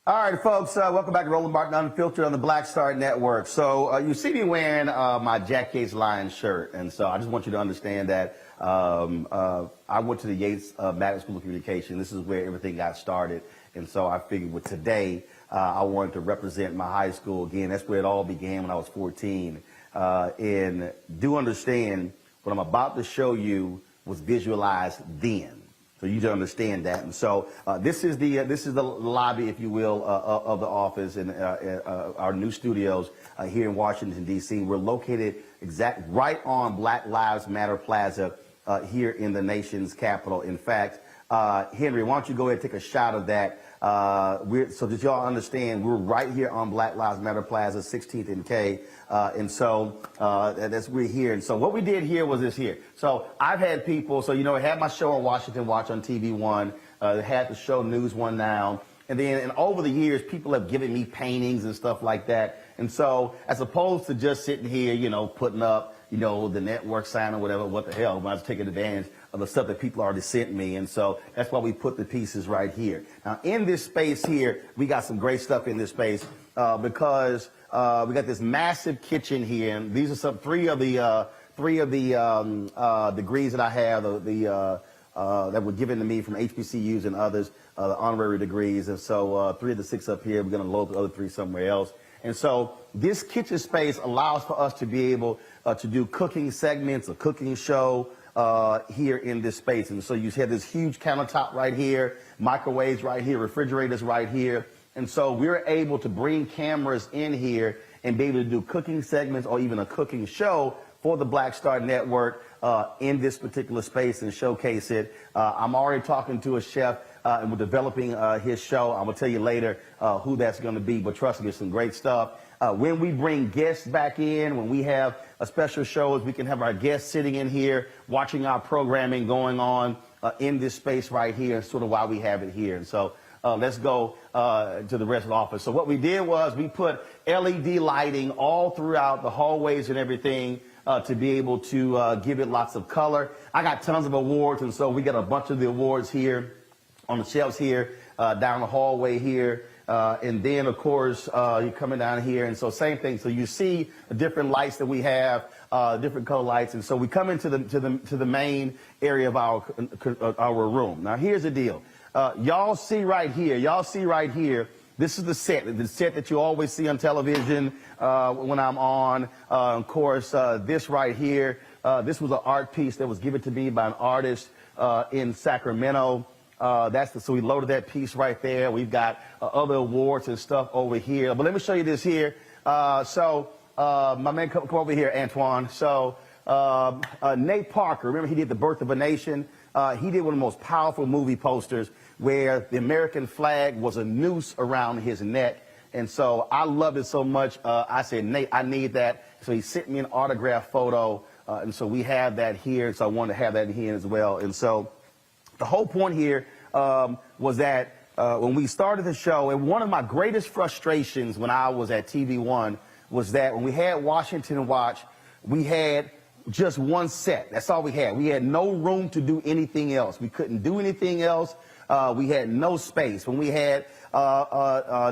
All right, folks, welcome back to Roland Martin Unfiltered on the Black Star Network. So you see me wearing my Jack Yates Lions shirt, and so I just want you to understand that I went to the Yates Magnet School of Communication. This is where everything got started, and so I figured with today, I wanted to represent my high school again. That's where it all began when I was 14. And do understand what I'm about to show you was visualized then. So you to understand that, and so this is the lobby, if you will, of the office and our new studios here in Washington D.C. We're located right on Black Lives Matter Plaza here in the nation's capital. In fact, Henry, why don't you go ahead and take a shot of that? So that y'all understand, we're right here on Black Lives Matter Plaza, 16th and K, and so we're here. And so what we did here was this here. So I've had people, so I had my show on Washington Watch on TV One, had the show News One Now, and over the years, people have given me paintings and stuff like that. And so as opposed to just sitting here, putting up, the network sign or whatever, what the hell, I was taking advantage of the stuff that people already sent me. And so that's why we put the pieces right here. Now, in this space here, we got some great stuff in this space because we got this massive kitchen here. And these are three of the degrees that I have, that were given to me from HBCUs and others, the honorary degrees. And so 3 of the 6 up here, we're going to load the other 3 somewhere else. And so this kitchen space allows for us to be able to do cooking segments, a cooking show here in this space. And so you have this huge countertop right here, microwaves right here, refrigerators right here. And so we're able to bring cameras in here and be able to do cooking segments or even a cooking show for the Black Star Network in this particular space and showcase it. I'm already talking to a chef and we're developing his show. I'm going to tell you later who that's going to be, but trust me, it's some great stuff. When we bring guests back in, when we have a special shows, we can have our guests sitting in here watching our programming going on in this space right here, sort of why we have it here. And so let's go to the rest of the office. So what we did was we put LED lighting all throughout the hallways and everything to be able to give it lots of color. I got tons of awards, and so we got a bunch of the awards here on the shelves here, down the hallway here. And then, of course, you're coming down here, and so same thing. So you see the different lights that we have, different color lights, and so we come into the main area of our room. Now, here's the deal. Y'all see right here. This is the set that you always see on television when I'm on. Of course, this right here. This was an art piece that was given to me by an artist in Sacramento. So we loaded that piece right there. We've got other awards and stuff over here. But let me show you this here. My man, come over here, Antoine. So Nate Parker, remember he did The Birth of a Nation? He did one of the most powerful movie posters where the American flag was a noose around his neck. And so I loved it so much. I said, Nate, I need that. So he sent me an autograph photo. And so we have that here. So I wanted to have that here as well. And so the whole point here was that when we started the show, and one of my greatest frustrations when I was at TV One was that when we had Washington Watch, we had just one set. That's all we had. We had no room to do anything else. We couldn't do anything else. We had no space. When we had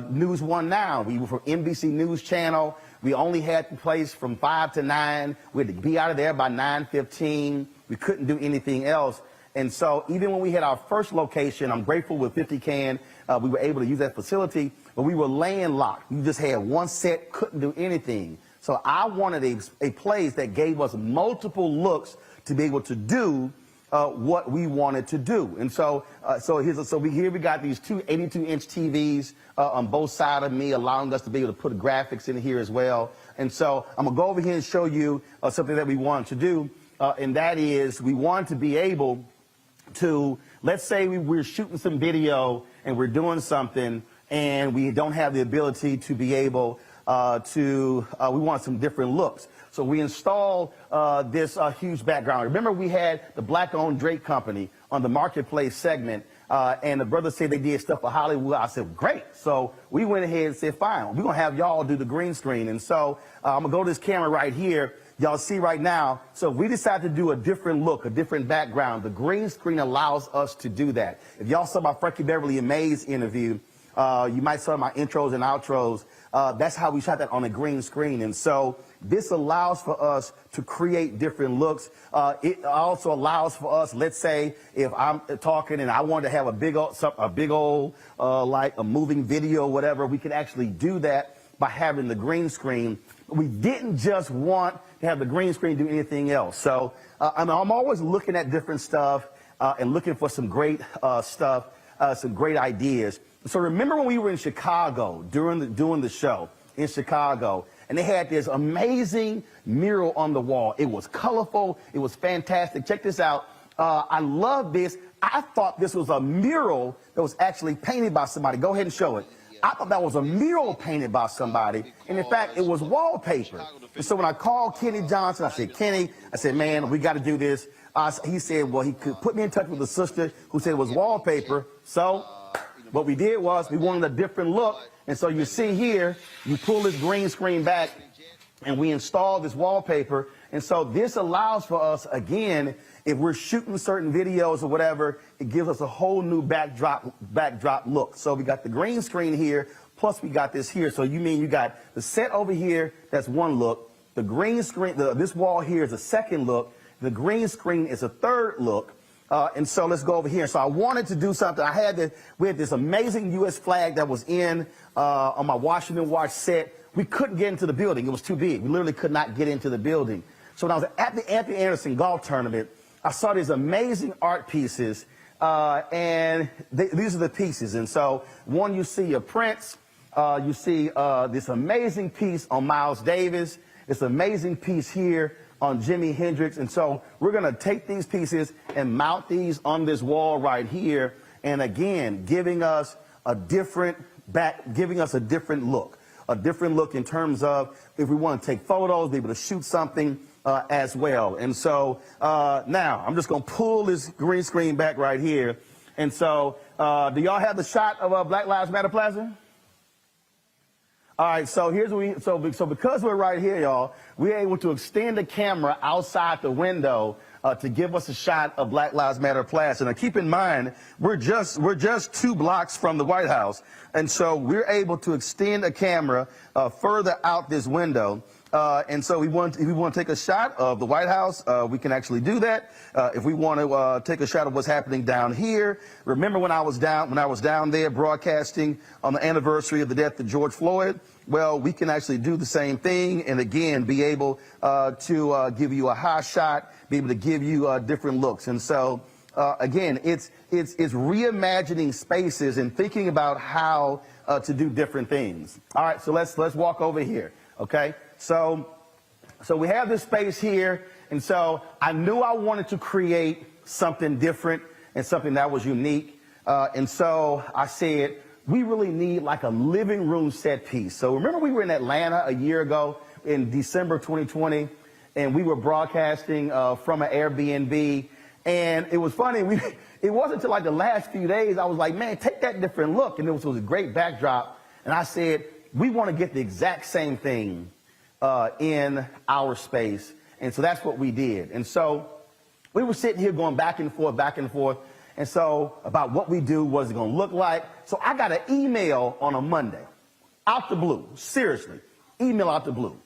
News One Now, we were from NBC News Channel. We only had the place from 5 to 9. We had to be out of there by 9:15. We couldn't do anything else. And so even when we had our first location, I'm grateful with 50 Can, we were able to use that facility, but we were landlocked. We just had one set, couldn't do anything. So I wanted a place that gave us multiple looks to be able to do what we wanted to do. And so here we got these two 82-inch TVs on both sides of me, allowing us to be able to put graphics in here as well. And so I'm going to go over here and show you something that we wanted to do, and that is we wanted to be able to, let's say we're shooting some video and we're doing something and we don't have the ability to be able we want some different looks. So we installed this huge background. Remember we had the Black-owned Drake Company on the Marketplace segment, and the brothers said they did stuff for Hollywood. I said, great. So we went ahead and said, fine, we're going to have y'all do the green screen. And so I'm going to go to this camera right here. Y'all see right now, so we decided to do a different look, a different background. The green screen allows us to do that. If y'all saw my Frankie Beverly and Maze interview, You might saw my intros and outros. That's how we shot that on a green screen. And so this allows for us to create different looks. It also allows for us, let's say, if I'm talking and I want to have a big old like a moving video or whatever, we can actually do that by having the green screen. We didn't just want to have the green screen do anything else. So I'm always looking at different stuff and looking for some great stuff, some great ideas. So remember when we were in Chicago doing the show in Chicago, and they had this amazing mural on the wall. It was colorful. It was fantastic. Check this out. I love this. I thought this was a mural that was actually painted by somebody. Go ahead and show it. I thought that was a mural painted by somebody. And in fact, it was wallpaper. And so when I called Kenny Johnson, I said, Kenny, I said, man, we got to do this. He said, well, he could put me in touch with a sister who said it was wallpaper. So what we did was we wanted a different look. And so you see here, you pull this green screen back and we installed this wallpaper. And so this allows for us, again, if we're shooting certain videos or whatever, it gives us a whole new backdrop look. So we got the green screen here, plus we got this here. So you mean you got the set over here, that's one look. The green screen, this wall here is a second look. The green screen is a third look. And so let's go over here. So I wanted to do something. We had this amazing U.S. flag that was on my Washington Watch set. We couldn't get into the building. It was too big. We literally could not get into the building. So when I was at the Anthony Anderson golf tournament, I saw these amazing art pieces, and these are the pieces. And so one, you see a Prince. You see this amazing piece on Miles Davis. This amazing piece here on Jimi Hendrix. And so we're going to take these pieces and mount these on this wall right here. And again, giving us a different look in terms of if we want to take photos, be able to shoot something as well. And so now I'm just going to pull this green screen back right here. And so do y'all have the shot of Black Lives Matter Plaza? All right, so here's what so because we're right here, y'all, we're able to extend the camera outside the window to give us a shot of Black Lives Matter Plaza. Now, keep in mind, we're just 2 blocks from the White House, and so we're able to extend a camera further out this window. And so if we want to take a shot of the White House, we can actually do that. If we want to take a shot of what's happening down here, remember when I was down there broadcasting on the anniversary of the death of George Floyd? Well, we can actually do the same thing, and again, be able to give you a high shot, be able to give you different looks. And so again, it's reimagining spaces and thinking about how to do different things. All right, so let's walk over here. Okay. So we have this space here, and so I knew I wanted to create something different and something that was unique. And so I said, we really need like a living room set piece. So remember we were in Atlanta a year ago in December 2020, and we were broadcasting from an Airbnb. And it was funny, it wasn't until like the last few days I was like, man, take that different look. And it was a great backdrop. And I said, we want to get the exact same thing in our space. And so that's what we did. And so we were sitting here going back and forth. And so about what we do, what's it going to look like. So I got an email on a Monday, out the blue, seriously, email out the blue.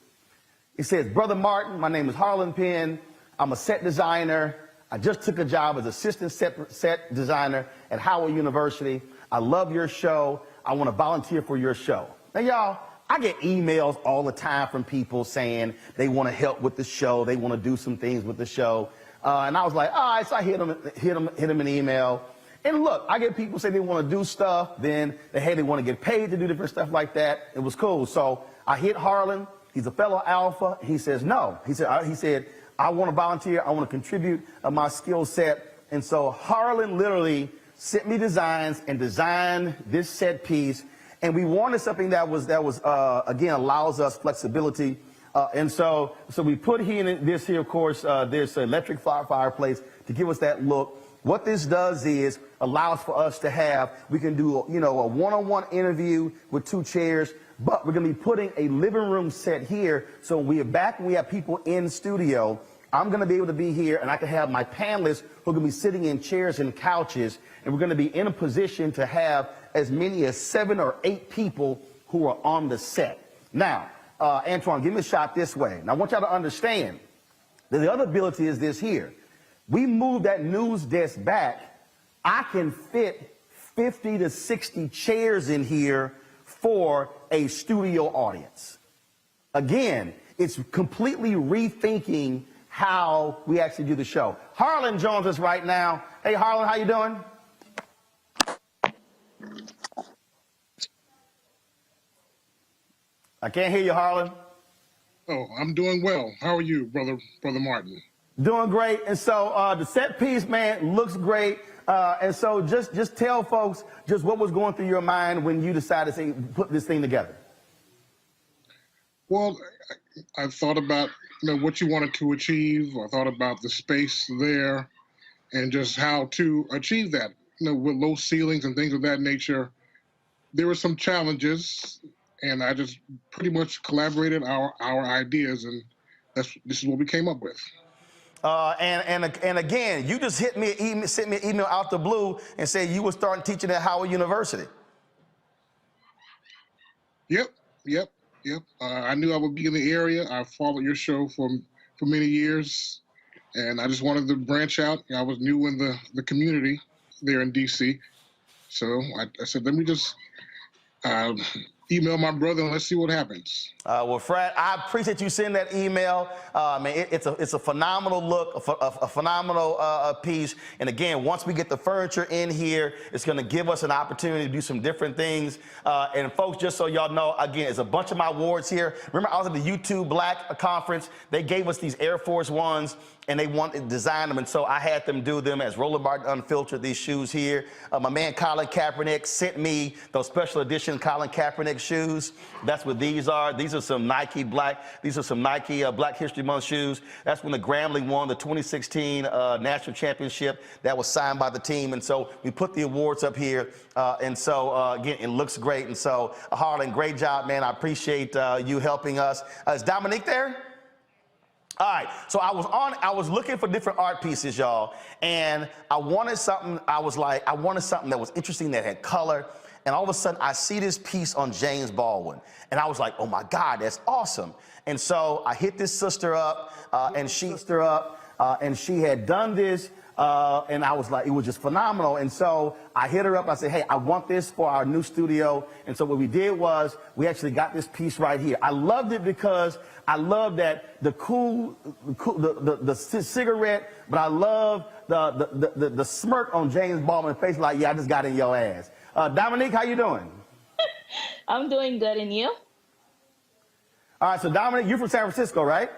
It says, Brother Martin, my name is Harlan Penn. I'm a set designer. I just took a job as assistant set designer at Howard University. I love your show. I want to volunteer for your show. Now, y'all, I get emails all the time from people saying they want to help with the show. They want to do some things with the show. And I was like, all right, so I hit them an email. And look, I get people say they want to do stuff. Then they want to get paid to do different stuff like that. It was cool. So I hit Harlan. He's a fellow Alpha. He says, no. He said, I want to volunteer. I want to contribute my skill set. And so Harlan literally sent me designs and designed this set piece. And we wanted something that was again, allows us flexibility. And so we put this here, of course, this electric fireplace to give us that look. What this does is allows for us to we can do, a one-on-one interview with 2 chairs, but we're going to be putting a living room set here. So when we are back and we have people in studio, I'm going to be able to be here, and I can have my panelists who are going to be sitting in chairs and couches, and we're going to be in a position to have as many as 7 or 8 people who are on the set. Now, Antoine, give me a shot this way. Now, I want y'all to understand that the other ability is this here. We move that news desk back, I can fit 50 to 60 chairs in here for a studio audience. Again, it's completely rethinking how we actually do the show. Harlan joins us right now. Hey, Harlan, how you doing? I can't hear you, Harlan. Oh, I'm doing well. How are you, Brother Martin? Doing great. And so the set piece, man, looks great. And so just tell folks just what was going through your mind when you decided to put this thing together. Well, I thought about what you wanted to achieve. I thought about the space there and just how to achieve that. With low ceilings and things of that nature, there were some challenges, and I just pretty much collaborated our ideas, and this is what we came up with. And again, you just sent me an email out the blue and said you were starting teaching at Howard University. Yep. I knew I would be in the area. I followed your show for many years, and I just wanted to branch out. I was new in the community there in D.C., so I said, let me just email my brother and let's see what happens. Well, Fred, I appreciate you sending that email. Man, it's a phenomenal look, a phenomenal piece. And again, once we get the furniture in here, it's going to give us an opportunity to do some different things. And folks, just so y'all know, again, it's a bunch of my awards here. Remember, I was at the YouTube Black conference. They gave us these Air Force Ones, and they wanted to design them, and so I had them do them as Roland Martin Unfiltered, these shoes here. My man Colin Kaepernick sent me those special edition Colin Kaepernick shoes. That's what these are. These are some Nike Black History Month shoes. That's when the Grambling won the 2016 national championship. That was signed by the team, and so we put the awards up here. And so, again, it looks great. And so, Harlan, great job, man. I appreciate you helping us. Is Dominique there? All right, so I was looking for different art pieces, y'all, and I wanted something that was interesting, that had color, and all of a sudden I see this piece on James Baldwin, and I was like, oh my God, that's awesome. And so I hit this sister up, and she had done this, and I was like, it was just phenomenal. And so I hit her up. I said, hey, I want this for our new studio. And so what we did was we actually got this piece right here. I loved it because I love that the cigarette, but I love the smirk on James Baldwin's face, like, yeah, I just got in your ass. Dominique, how you doing? I'm doing good, and you? All right, so Dominique, you're from San Francisco, right?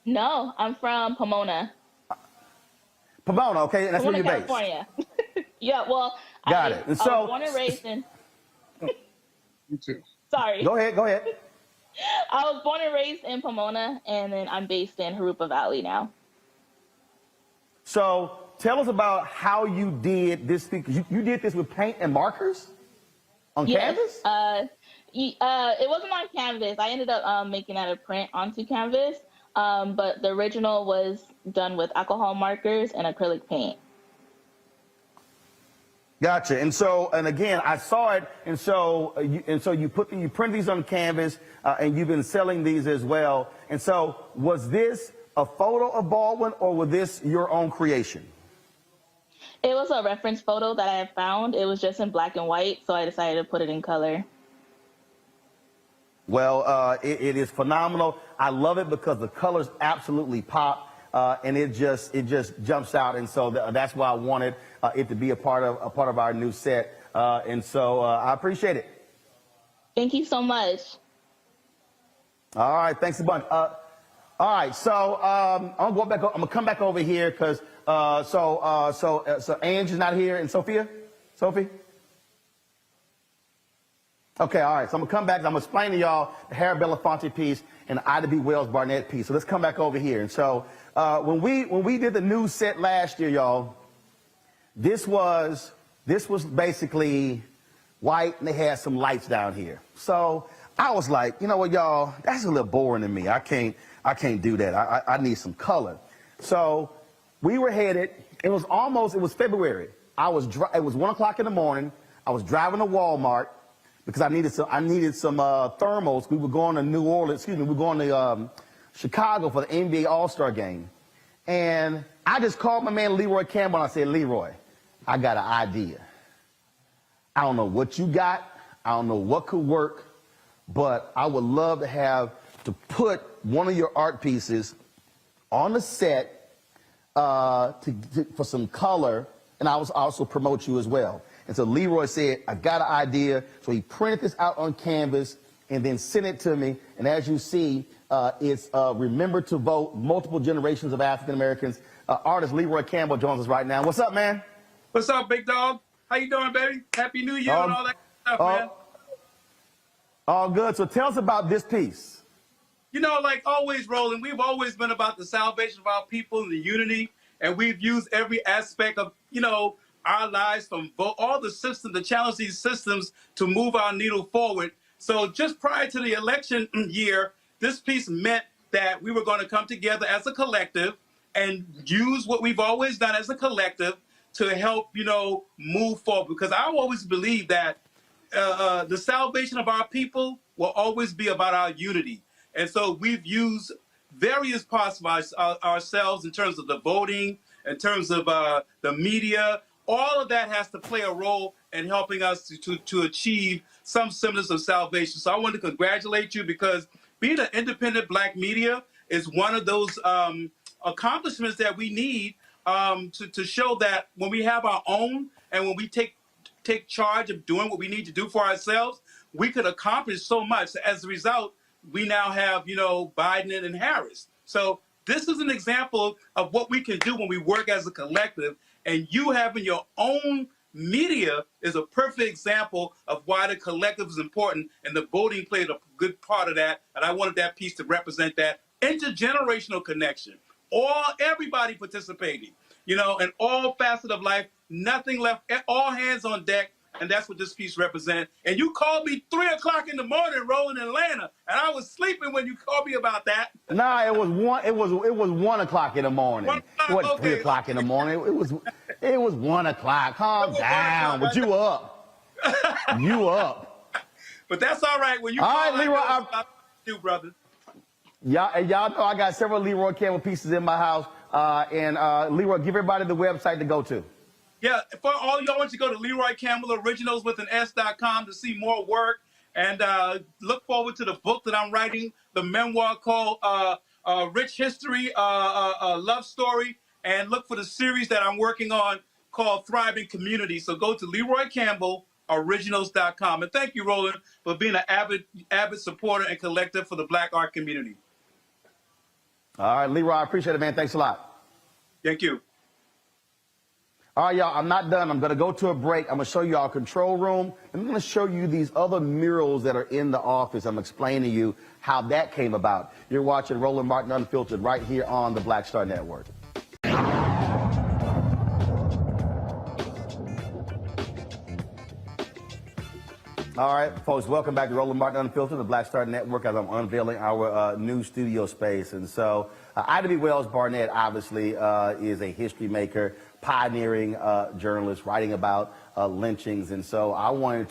No, I'm from Pomona. Pomona, okay, and that's Pomona, where you're California. Yeah, well, got it. And so, I was born and raised in. You too. Sorry. Go ahead. I was born and raised in Pomona, and then I'm based in Jurupa Valley now. So tell us about how you did this. You did this with paint and markers on canvas? It wasn't on canvas. I ended up making that a print onto canvas, but the original was done with alcohol markers and acrylic paint. Gotcha. And again, I saw it, and so you print these on canvas, and you've been selling these as well. And so, was this a photo of Baldwin, or was this your own creation? It was a reference photo that I had found. It was just in black and white, so I decided to put it in color. Well, it is phenomenal. I love it because the colors absolutely pop. And it just jumps out, and so that's why I wanted it to be a part of our new set, and so I appreciate it. Thank you so much. All right, thanks a bunch. All right, so I'm gonna come back over here because so Ange is not here, and Sophie. Okay, all right. So I'm gonna come back. I'm gonna explain to y'all the Harry Belafonte piece and the Ida B. Wells Barnett piece. So let's come back over here. And so when we did the news set last year, y'all, this was basically white, and they had some lights down here. So I was like, you know what, y'all, that's a little boring to me. I can't do that. I need some color. So we were headed. It was February. It was 1 o'clock in the morning. I was driving to Walmart because I needed some thermals. We were going to we were going to Chicago for the NBA All-Star game. And I just called my man Leroy Campbell and I said, Leroy, I got an idea. I don't know what you got. I don't know what could work, but I would love to put one of your art pieces on the set for some color, and I was also promote you as well. And so Leroy said, I got an idea. So he printed this out on canvas and then sent it to me. And as you see, it's Remember to Vote, multiple generations of African Americans. Artist Leroy Campbell joins us right now. What's up, man? What's up, big dog? How you doing, baby? Happy New Year and all that stuff, man. All good. So tell us about this piece. You know, like always, Roland, we've always been about the salvation of our people and the unity, and we've used every aspect of, our lives from all the systems, to challenge these systems to move our needle forward. So just prior to the election year, this piece meant that we were going to come together as a collective and use what we've always done as a collective to help, move forward. Because I always believe that the salvation of our people will always be about our unity. And so we've used various parts of ourselves in terms of the voting, in terms of the media. All of that has to play a role in helping us to achieve some semblance of salvation. So I want to congratulate you, because being an independent Black media is one of those accomplishments that we need to show that when we have our own and when we take charge of doing what we need to do for ourselves, we could accomplish so much. As a result, we now have, Biden and Harris. So this is an example of what we can do when we work as a collective, and you having your own media is a perfect example of why the collective is important, and the voting played a good part of that. And I wanted that piece to represent that intergenerational connection. Everybody participating, in all facets of life, nothing left, all hands on deck. And that's what this piece represents. And you called me 3 o'clock in the morning, rolling in Atlanta, and I was sleeping when you called me about that. Nah, it was 1 o'clock in the morning. 1 o'clock, It wasn't okay. 3 o'clock in the morning. It was 1 o'clock. Calm down. But you up. You up. But that's all right. When you All call, right, Leroy, I do, brother. Y'all know I got several Leroy Campbell pieces in my house. And Leroy, give everybody the website to go to. Yeah, for all y'all, want you to go to Leroy Campbell Originals with an S.com to see more work, and look forward to the book that I'm writing, the memoir called Rich History, Love Story, and look for the series that I'm working on called Thriving Community. So go to Leroy Campbell Originals.com. And thank you, Roland, for being an avid supporter and collector for the Black art community. All right, Leroy, I appreciate it, man. Thanks a lot. Thank you. All right, y'all, I'm not done. I'm going to go to a break. I'm going to show you our control room. I'm going to show you these other murals that are in the office. I'm explaining to you how that came about. You're watching Roland Martin Unfiltered right here on the Black Star Network. All right, folks, welcome back to Roland Martin Unfiltered, the Black Star Network, as I'm unveiling our new studio space. And so Ida B. Wells Barnett, obviously, is a history maker, pioneering journalist, writing about lynchings. And so I wanted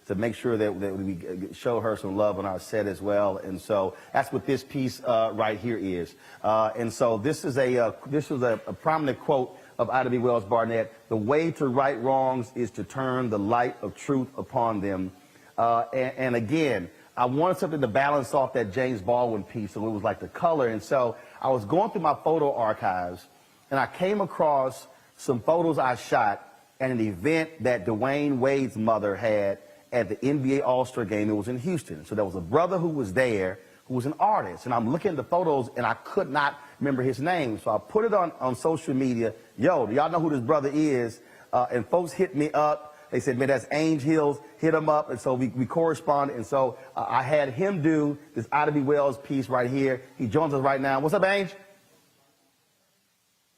to make sure that we show her some love on our set as well. And so that's what this piece right here is. And so this was a prominent quote of Ida B. Wells Barnett: "The way to right wrongs is to turn the light of truth upon them." And again, I wanted something to balance off that James Baldwin piece, so it was like the color. And so I was going through my photo archives, and I came across some photos I shot at an event that Dwayne Wade's mother had at the NBA All-Star game. It was in Houston. So there was a brother who was there who was an artist, and I'm looking at the photos, and I could not remember his name. So I put it on social media. Yo, do y'all know who this brother is? And folks hit me up. They said, man, that's Ainge Hills. Hit him up. And so we corresponded. And so I had him do this Ida B. Wells piece right here. He joins us right now. What's up, Ainge?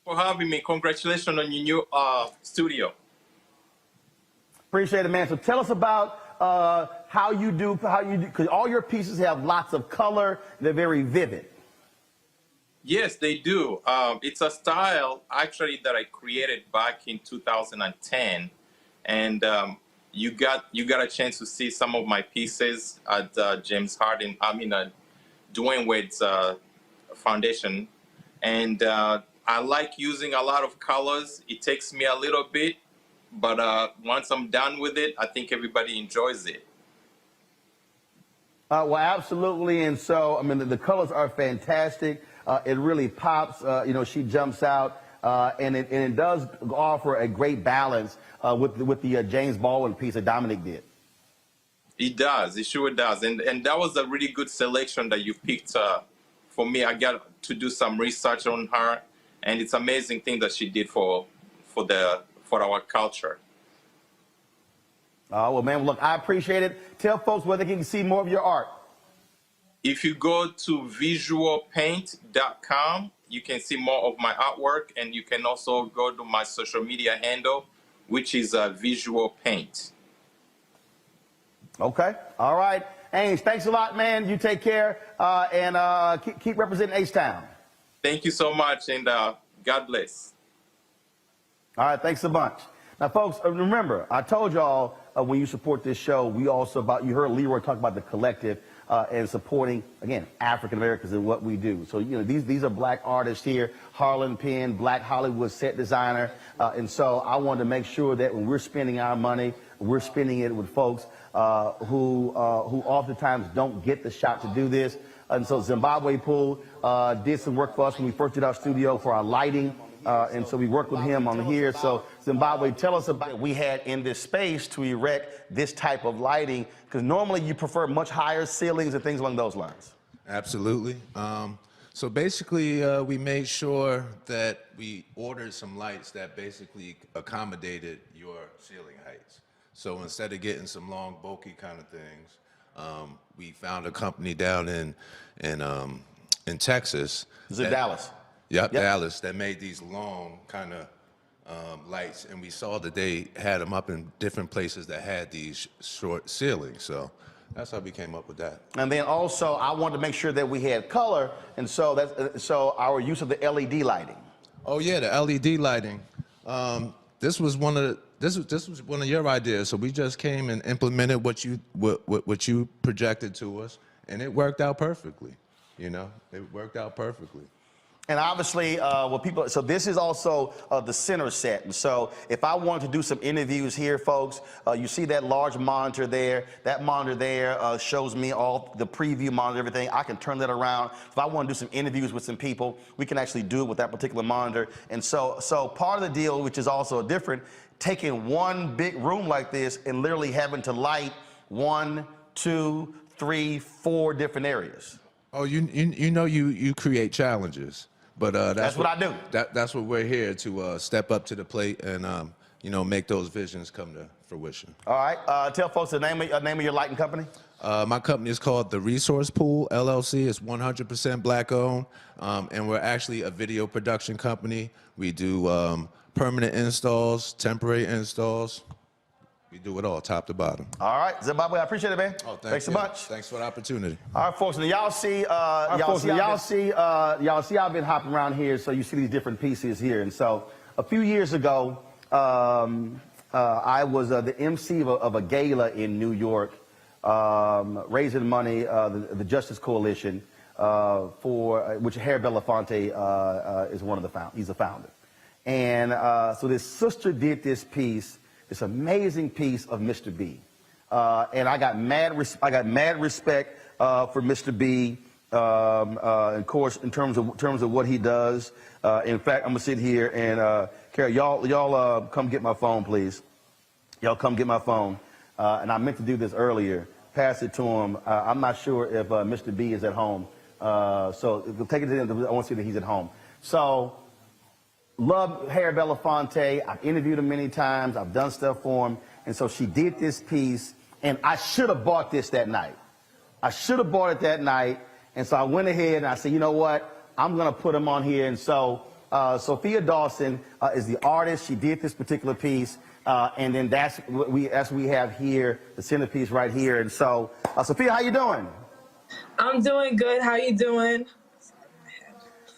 For having me. Congratulations on your new studio. Appreciate it, man. So tell us about how you do, because all your pieces have lots of color. They're very vivid. Yes, they do. It's a style actually that I created back in 2010, and you got a chance to see some of my pieces at James Harden. Dwayne Wade's foundation, and I like using a lot of colors. It takes me a little bit, but once I'm done with it, I think everybody enjoys it. Well, absolutely. And so, I mean, the colors are fantastic. It really pops. She jumps out, and it does offer a great balance with the James Baldwin piece that Dominic did. It does. It sure does. And that was a really good selection that you picked for me. I got to do some research on her, and it's an amazing thing that she did for our culture. Well, man, look, I appreciate it. Tell folks where they can see more of your art. If you go to visualpaint.com, you can see more of my artwork, and you can also go to my social media handle, which is Visual Paint. Okay. All right. Ames, thanks a lot, man. You take care, and keep representing H-Town. Thank you so much, and God bless. All right. Thanks a bunch. Now, folks, remember, I told y'all when you support this show, you heard Leroy talk about the collective and supporting, again, African Americans in what we do. So, these are black artists here, Harlan Penn, Black Hollywood set designer. And so I wanted to make sure that when we're spending our money, we're spending it with folks who oftentimes don't get the shot to do this. And so Zimbabwe Pool did some work for us when we first did our studio for our lighting. And so we worked with him on here. So Zimbabwe, tell us about what we had in this space to erect this type of lighting, because normally you prefer much higher ceilings and things along those lines. Absolutely. So basically, we made sure that we ordered some lights that basically accommodated your ceiling heights. So instead of getting some long, bulky kind of things, we found a company down in Texas. Is it Dallas? Yep, Dallas, that made these long kind of lights, and we saw that they had them up in different places that had these short ceilings. So that's how we came up with that. And then also, I wanted to make sure that we had color, and so our use of the LED lighting. Oh yeah, the LED lighting. This was one of your ideas. So we just came and implemented what you projected to us, and it worked out perfectly. It worked out perfectly. And obviously, so this is also the center set. And so if I wanted to do some interviews here, folks, you see that large monitor there. That monitor there shows me all the preview monitor, everything. I can turn that around. If I want to do some interviews with some people, we can actually do it with that particular monitor. And so part of the deal, which is also different, taking one big room like this and literally having to light 1, 2, 3, 4 different areas. Oh, you create challenges. But that's what I do. That's what we're here to step up to the plate and make those visions come to fruition. All right. Tell folks the name of your lighting company. My company is called The Resource Pool LLC. It's 100% black owned, and we're actually a video production company. We do permanent installs, temporary installs. We do it all, top to bottom. All right, Zimbabwe, I appreciate it, man. Oh, thanks a bunch. Thanks for the opportunity. All right, folks. Now y'all see, I've been hopping around here, so you see these different pieces here. And so, a few years ago, I was the MC of a gala in New York, raising money, the Justice Coalition, for which Harry Belafonte is one of the he's the founder. And so this sister did this piece. This amazing piece of Mr. B, and I got mad respect for Mr. B, of course, in terms of what he does. In fact, I'm gonna sit here and Carol, y'all come get my phone, please. Y'all come get my phone. And I meant to do this earlier. Pass it to him. I'm not sure if Mr. B is at home, so take it to him. I want to see that he's at home. So. Love Harry Belafonte. I've interviewed him many times. I've done stuff for him. And so she did this piece, and I should have bought this that night. I should have bought it that night. And so I went ahead and I said, you know what? I'm going to put him on here. And so Sophia Dawson is the artist. She did this particular piece. And then that's what we have here, the centerpiece right here. And so, Sophia, how you doing? I'm doing good. How you doing?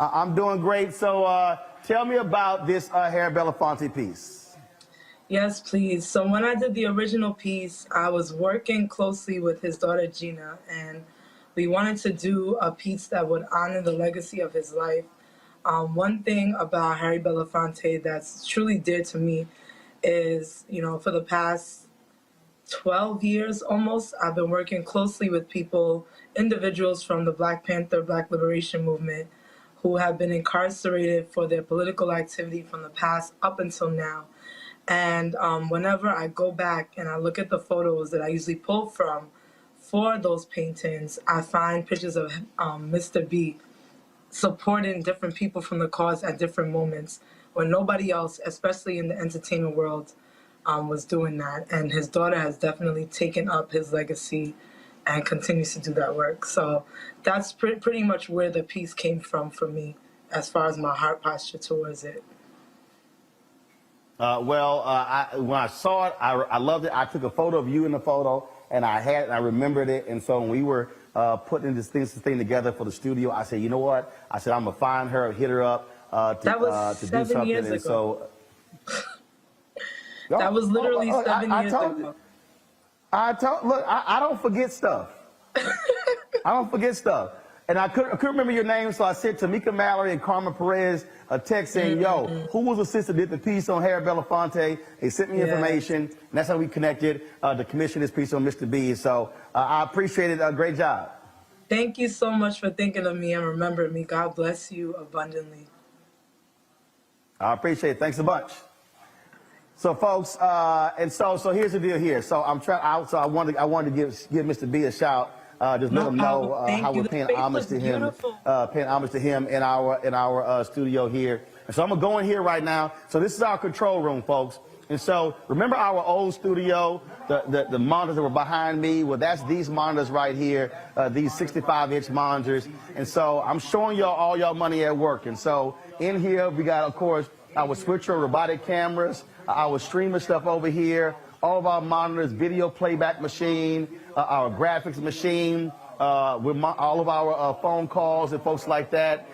I'm doing great. So tell me about this Harry Belafonte piece. Yes, please. So when I did the original piece, I was working closely with his daughter, Gina, and we wanted to do a piece that would honor the legacy of his life. One thing about Harry Belafonte that's truly dear to me is, you know, for the past 12 years almost, I've been working closely with people, individuals from the Black Panther, Black Liberation Movement, who have been incarcerated for their political activity from the past up until now. And whenever I go back and I look at the photos that I usually pull from for those paintings, I find pictures of Mr. B supporting different people from the cause at different moments when nobody else, especially in the entertainment world, was doing that. And his daughter has definitely taken up his legacy and continues to do that work. So that's pretty much where the piece came from for me as far as my heart posture towards it. When I saw it, I loved it. I took a photo of you in the photo, and I remembered it. And so when we were putting this thing together for the studio, I said, you know what? I said, I'm going to find her, hit her up to do 7 years something. ago. And so, That was literally 7 years ago. Look, I don't forget stuff. I don't forget stuff. And I couldn't remember your name, so I sent Tamika Mallory and Carmen Perez a text saying, yo, who was the sister that did the piece on Harry Belafonte? They sent me information, and that's how we connected to commission this piece on Mr. B. So I appreciate it. Great job. Thank you so much for thinking of me and remembering me. God bless you abundantly. I appreciate it. Thanks a bunch. So, folks, and so here's the deal here. So I wanted to give Mr. B a shout. Just let him know how we're paying homage to him, in our studio here. And so I'm gonna go in here right now. So this is our control room, folks. And so remember our old studio, the monitors that were behind me. Well, that's these monitors right here, these 65-inch monitors. And so I'm showing y'all all y'all money at work. And so in here we got, of course, our switcher robotic cameras, our streamer stuff over here, all of our monitors, video playback machine, our graphics machine, with all of our phone calls and folks like that.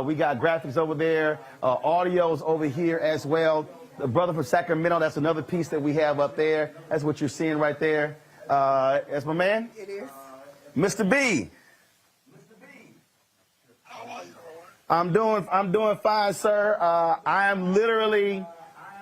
We got graphics over there, audio's over here as well. The brother from Sacramento, that's another piece that we have up there. That's what you're seeing right there. That's my man? It is. Mr. B. How are you? I'm doing fine, sir. I am literally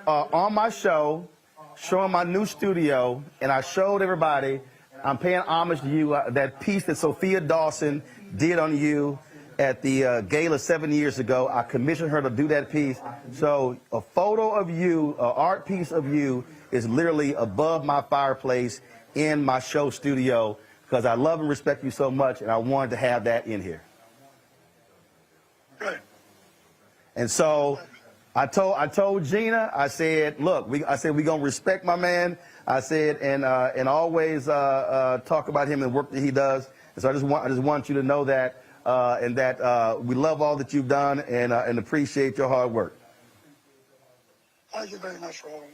on my show, showing my new studio, and I showed everybody, I'm paying homage to you, that piece that Sophia Dawson did on you at the gala 7 years ago. I commissioned her to do that piece. So a photo of you, an art piece of you, is literally above my fireplace in my show studio because I love and respect you so much, and I wanted to have that in here. Good. And so I told Gina, I said, look, we're gonna respect my man. I said, and always talk about him and work that he does. And so I just want you to know that, and that we love all that you've done and appreciate your hard work. Thank you very much, Roland.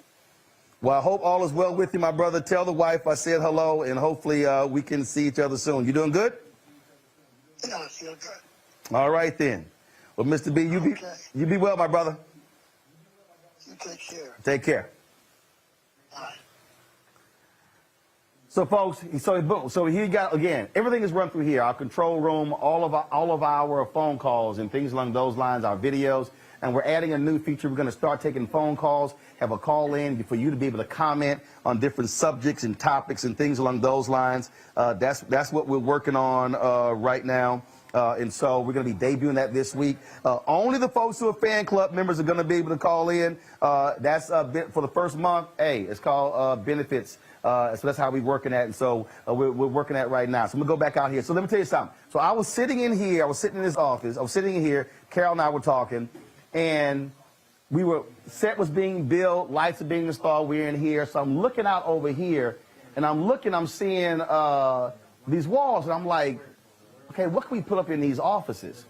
Well, I hope all is well with you, my brother. Tell the wife I said hello, and hopefully we can see each other soon. You doing good? Yeah, I feel good. All right then. Well, Mr. B, you be well, my brother. You take care. Take care. Bye. So, folks, so here you got, again, everything is run through here, our control room, all of our phone calls and things along those lines, our videos, and we're adding a new feature. We're going to start taking phone calls, have a call in for you to be able to comment on different subjects and topics and things along those lines. That's what we're working on right now. And so we're going to be debuting that this week. Only the folks who are fan club members are going to be able to call in. That's for the first month. Hey, it's called benefits. So that's how we're working at. And so we're working at right now. So I'm going to go back out here. So let me tell you something. So I was sitting in here. I was sitting in this office. I was sitting in here. Carol and I were talking. And set was being built. Lights are being installed. We're in here. So I'm looking out over here. And I'm seeing these walls. And I'm like, okay, what can we put up in these offices?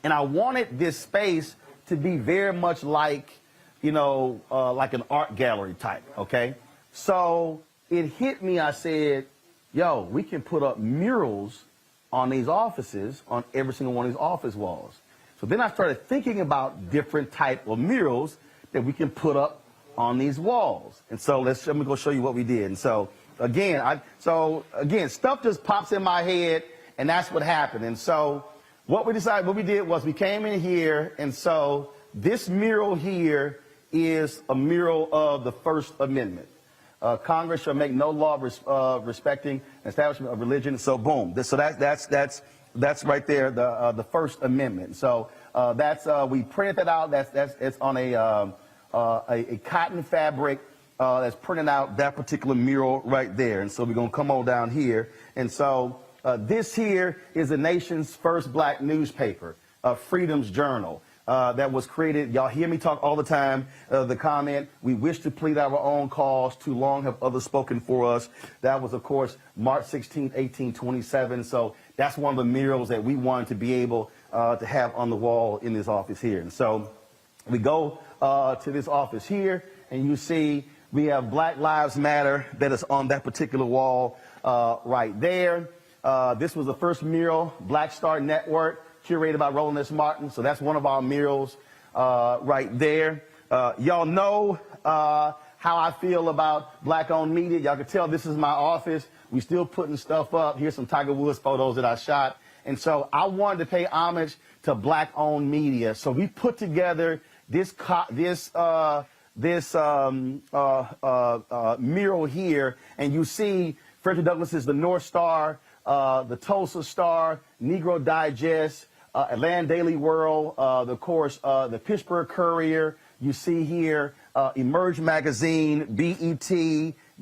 And I wanted this space to be very much like like an art gallery type, okay? So it hit me, I said, yo, we can put up murals on these offices, on every single one of these office walls. So then I started thinking about different type of murals that we can put up on these walls. And so let me go show you what we did. And so again, stuff just pops in my head, and that's what happened. And so what we did was we came in here, and so this mural here is a mural of the First Amendment. Congress shall make no law respecting establishment of religion. So boom, that's right there, the First Amendment. So we printed that out. It's on a cotton fabric that's printing out that particular mural right there. And so we're gonna come on down here. And so this here is the nation's first black newspaper, Freedom's Journal. That was created, y'all hear me talk all the time, the comment, we wish to plead our own cause, too long have others spoken for us. That was, of course, March 16, 1827. So that's one of the murals that we wanted to be able to have on the wall in this office here. And so we go to this office here, and you see we have Black Lives Matter that is on that particular wall right there. This was the first mural, Black Star Network, curated by Roland S. Martin. So that's one of our murals right there. Y'all know how I feel about black-owned media. Y'all can tell this is my office. We still putting stuff up. Here's some Tiger Woods photos that I shot. And so I wanted to pay homage to black-owned media. So we put together this mural here, and you see Frederick Douglass is the North Star, the Tulsa Star, Negro Digest, Atlanta Daily World, of course, the Pittsburgh Courier. You see here Emerge Magazine, BET,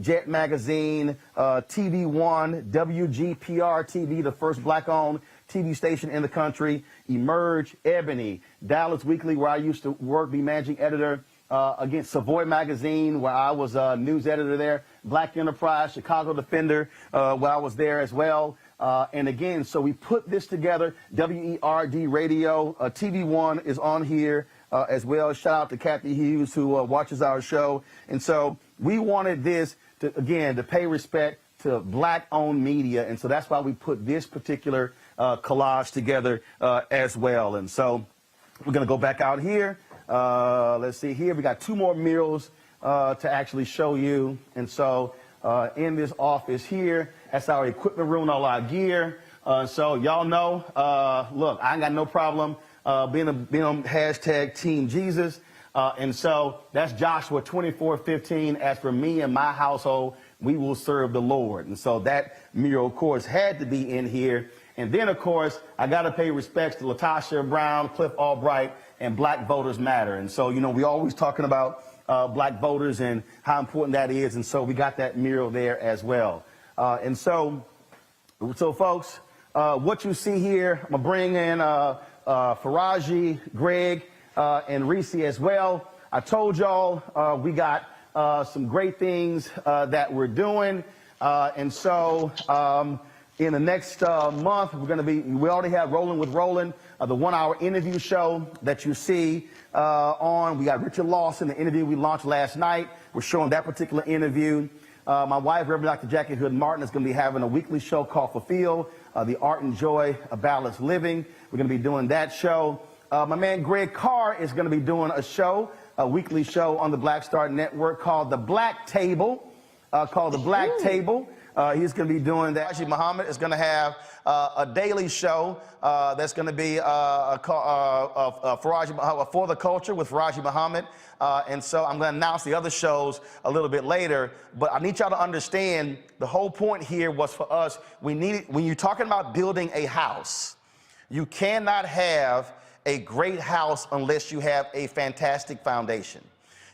Jet Magazine, TV One, WGPR TV, the first black-owned TV station in the country, Emerge, Ebony, Dallas Weekly, where I used to work, be managing editor, again, Savoy Magazine, where I was a news editor there, Black Enterprise, Chicago Defender, where I was there as well. And again, so we put this together, WERD Radio, TV One is on here as well. Shout out to Kathy Hughes, who watches our show. And so we wanted this to, again, to pay respect to black-owned media. And so that's why we put this particular collage together as well. And so we're going to go back out here. Let's see here. We got two more murals to actually show you. And so in this office here, that's our equipment room, all our gear. So y'all know, look, I ain't got no problem being on hashtag Team Jesus. And so that's Joshua 24:15. As for me and my household, we will serve the Lord. And so that mural, of course, had to be in here. And then, of course, I got to pay respects to Latasha Brown, Cliff Albright, and Black Voters Matter. And so, you know, we always talking about black voters and how important that is. And so we got that mural there as well. And so folks, what you see here, I'm going to bring in Faraji, Greg, and Reese as well. I told y'all we got some great things that we're doing. And so in the next month, we already have Rolling with Roland, the 1-hour interview show that you see on. We got Richard Lawson, the interview we launched last night. We're showing that particular interview. My wife, Reverend Dr. Jackie Hood Martin, is going to be having a weekly show called Fulfill, the Art and Joy of Balanced Living. We're going to be doing that show. My man Greg Carr is going to be doing a show, a weekly show on the Black Star Network called The Black Table. He's going to be doing that. Faraji Muhammad is going to have a daily show that's going to be Faraji For the Culture with Faraji Muhammad. And so I'm going to announce the other shows a little bit later. But I need y'all to understand the whole point here was for us, when you're talking about building a house, you cannot have a great house unless you have a fantastic foundation.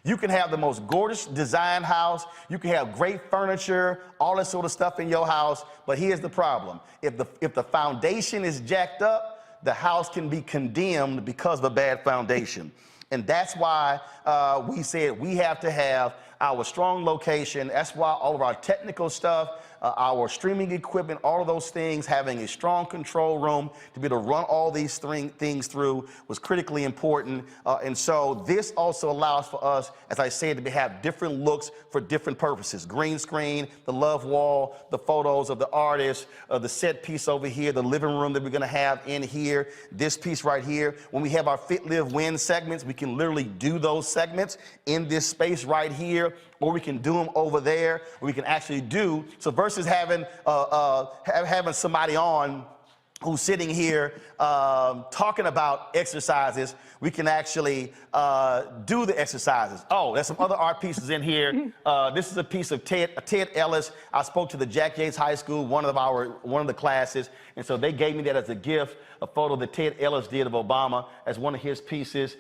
You can have the most gorgeous design house, you can have great furniture, all that sort of stuff in your house, but here's the problem. If the foundation is jacked up, the house can be condemned because of a bad foundation. And that's why we said we have to have our strong location. That's why all of our technical stuff, our streaming equipment, all of those things, having a strong control room to be able to run all these things through was critically important. And so this also allows for us, as I said, to have different looks for different purposes. Green screen, the love wall, the photos of the artist, the set piece over here, the living room that we're going to have in here, this piece right here. When we have our Fit, Live, Win segments, we can literally do those segments in this space right here, or we can do them over there, or we can actually do, so versus having somebody on who's sitting here talking about exercises, we can actually do the exercises. Oh, there's some other art pieces in here. This is a piece of Ted Ellis. I spoke to the Jack Yates High School, one of the classes, and so they gave me that as a gift, a photo that Ted Ellis did of Obama as one of his pieces.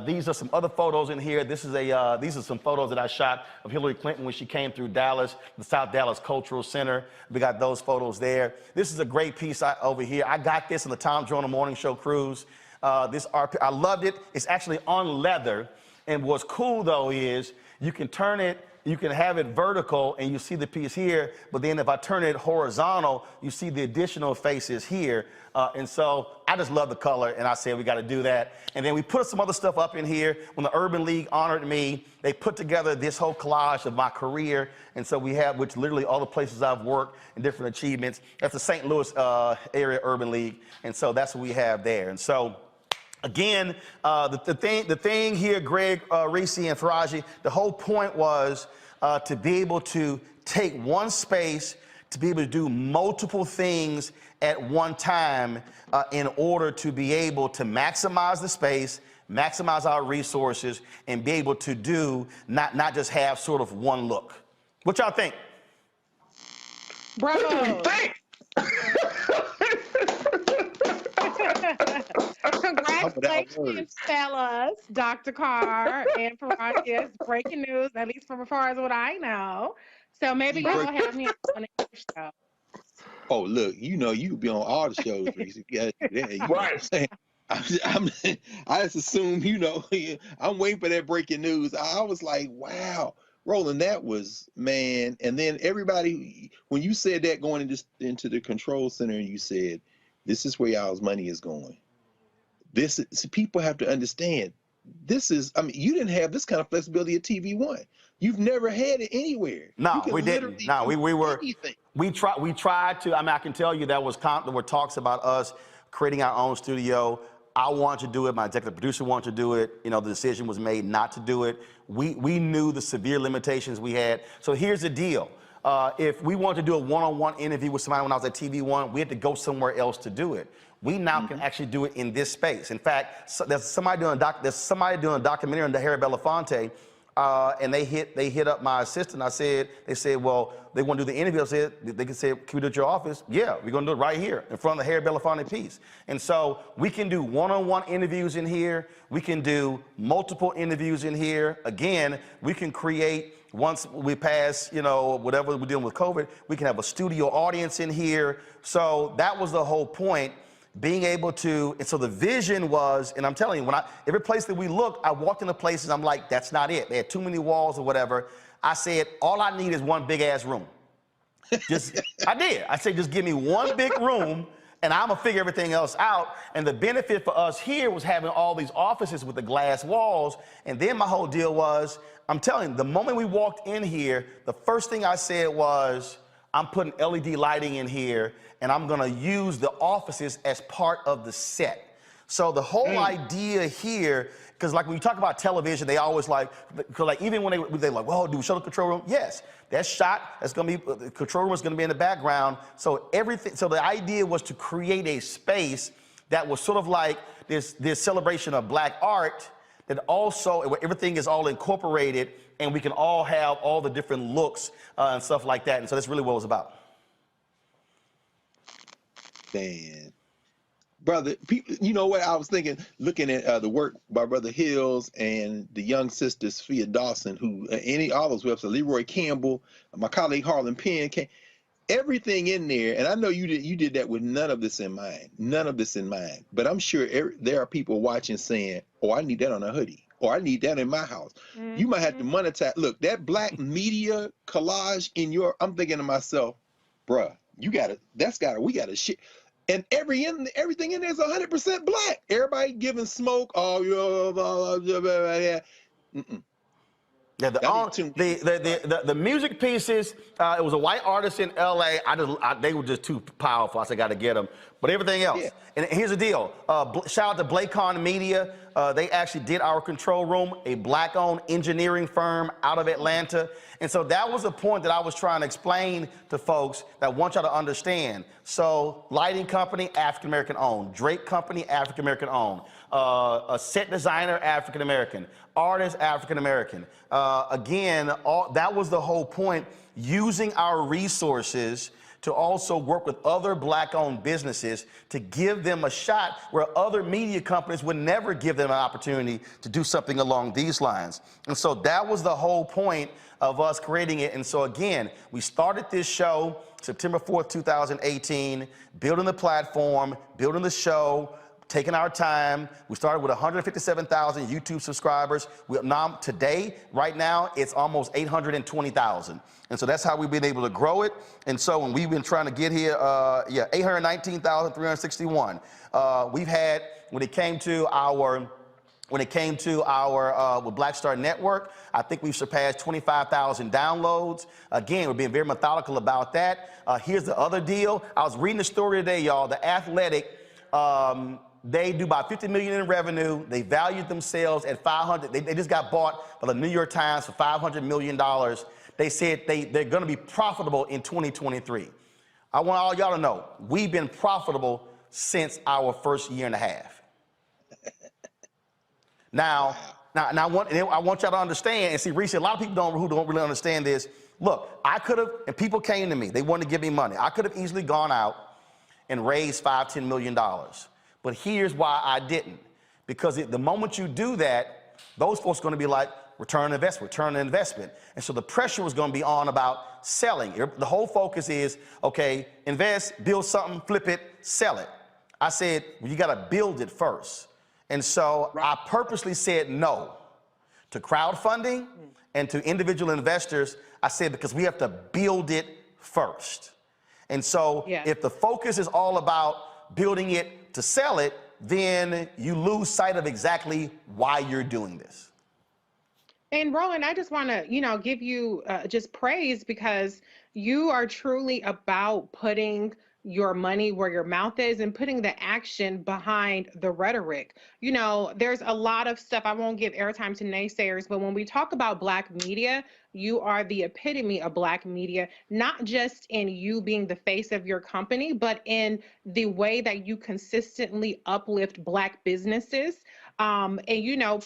These are some other photos in here. These are some photos that I shot of Hillary Clinton when she came through Dallas, the South Dallas Cultural Center. We got those photos there. This is a great piece over here. I got this in the Tom Joyner Morning Show cruise. This art, I loved it. It's actually on leather. And what's cool though is you can turn it, you can have it vertical and you see the piece here, but then if I turn it horizontal, you see the additional faces here. And so I just love the color and I said we got to do that. And then we put some other stuff up in here. When the Urban League honored me, they put together this whole collage of my career. And so we have, which literally all the places I've worked and different achievements. That's the St. Louis area Urban League. And so that's what we have there. And so again, the thing here, Greg, Reese, and Faraji, the whole point was to be able to take one space, to be able to do multiple things at one time in order to be able to maximize the space, maximize our resources, and be able to do, not just have sort of one look. What y'all think? Bravo. Congratulations, fellas, Dr. Carr and Faraji. Breaking news, at least from as far as what I know. So maybe you'll have me on the show. Oh, look, you know you be on all the shows, Reese. Yeah, Right. I just assume, you know, I'm waiting for that breaking news. I was like, wow, Roland, that was, man. And then everybody, when you said that going into the control center and you said, this is where y'all's money is going. This is, people have to understand, this is, I mean, you didn't have this kind of flexibility at TV One. You've never had it anywhere. No, we didn't. No, we tried to. I mean, I can tell you there were talks about us creating our own studio. I wanted to do it. My executive producer wanted to do it. You know, the decision was made not to do it. We knew the severe limitations we had. So here's the deal. If we wanted to do a one-on-one interview with somebody when I was at TV One, we had to go somewhere else to do it. We now can actually do it in this space. In fact, there's somebody doing a documentary on the Harry Belafonte. And they hit up my assistant. They said, well, they want to do the interview. I said, they can say, can we do it at your office? Yeah, we're going to do it right here in front of the Harry Belafonte piece. And so we can do one-on-one interviews in here. We can do multiple interviews in here. Again, we can create, once we pass, you know, whatever we're dealing with COVID, we can have a studio audience in here. So that was the whole point. Being able to, and so the vision was, and I'm telling you, every place that we looked, I walked into places, I'm like, that's not it. They had too many walls or whatever. I said, all I need is one big ass room. I said, just give me one big room and I'm gonna figure everything else out. And the benefit for us here was having all these offices with the glass walls. And then my whole deal was, I'm telling you, the moment we walked in here, the first thing I said was, I'm putting LED lighting in here and I'm gonna use the offices as part of the set. So the whole idea here, because like when you talk about television, they always like, because like even when they're like, well, do we show the control room? Yes, that's shot, that's gonna be, the control room is gonna be in the background. So so the idea was to create a space that was sort of like this celebration of Black art, that also, everything is all incorporated and we can all have all the different looks and stuff like that. And so that's really what it was about. Man, brother, people, you know what I was thinking, looking at the work by Brother Hills and the young sister Sophia Dawson, who all those websites, Leroy Campbell, my colleague Harlan Penn, everything in there. And I know you did that with none of this in mind, but I'm sure there are people watching saying, oh, I need that on a hoodie, or I need that in my house. You might have to monetize. Look, that Black media collage I'm thinking to myself, bruh, we gotta shit. And everything in there is 100% black. Everybody giving smoke. Oh, yeah. Yeah, the music pieces. It was a white artist in L.A. They were just too powerful. I said, got to get them. But everything else. Yeah. And here's the deal. Shout out to Blakon Media. They actually did our control room, a black-owned engineering firm out of Atlanta. And so that was the point that I was trying to explain to folks that want y'all to understand. So lighting company, African-American owned. Drake company, African-American owned. A set designer, African-American. Artist, African-American. Again, that was the whole point, using our resources to also work with other black-owned businesses to give them a shot where other media companies would never give them an opportunity to do something along these lines. And so that was the whole point of us creating it. And so again, we started this show September 4th, 2018, building the platform, building the show, taking our time. We started with 157,000 YouTube subscribers. Right now, it's almost 820,000. And so that's how we've been able to grow it. And so when we've been trying to get here, 819,361. We've had, when it came to our with Black Star Network, I think we've surpassed 25,000 downloads. Again, we're being very methodical about that. Here's the other deal. I was reading the story today, y'all. The Athletic, they do about $50 million in revenue. They valued themselves at 500. They just got bought by the New York Times for $500 million. They said they're going to be profitable in 2023. I want all y'all to know, we've been profitable since our first year and a half. Now I want y'all to understand, and see, recently, a lot of people who don't really understand this. Look, I could have, and people came to me, they wanted to give me money. I could have easily gone out and raised $5–10 million. But here's why I didn't. Because the moment you do that, those folks are going to be like, return on investment. And so the pressure was going to be on about selling. The whole focus is, okay, invest, build something, flip it, sell it. I said, well, you got to build it first. And so I purposely said no to crowdfunding and to individual investors. I said, because we have to build it first. And so if the focus is all about building it to sell it, then you lose sight of exactly why you're doing this. And Roland, I just want to, give you just praise, because you are truly about putting your money where your mouth is and putting the action behind the rhetoric. There's a lot of stuff. I won't give airtime to naysayers, but when we talk about Black media, you are the epitome of Black media, not just in you being the face of your company, but in the way that you consistently uplift Black businesses. And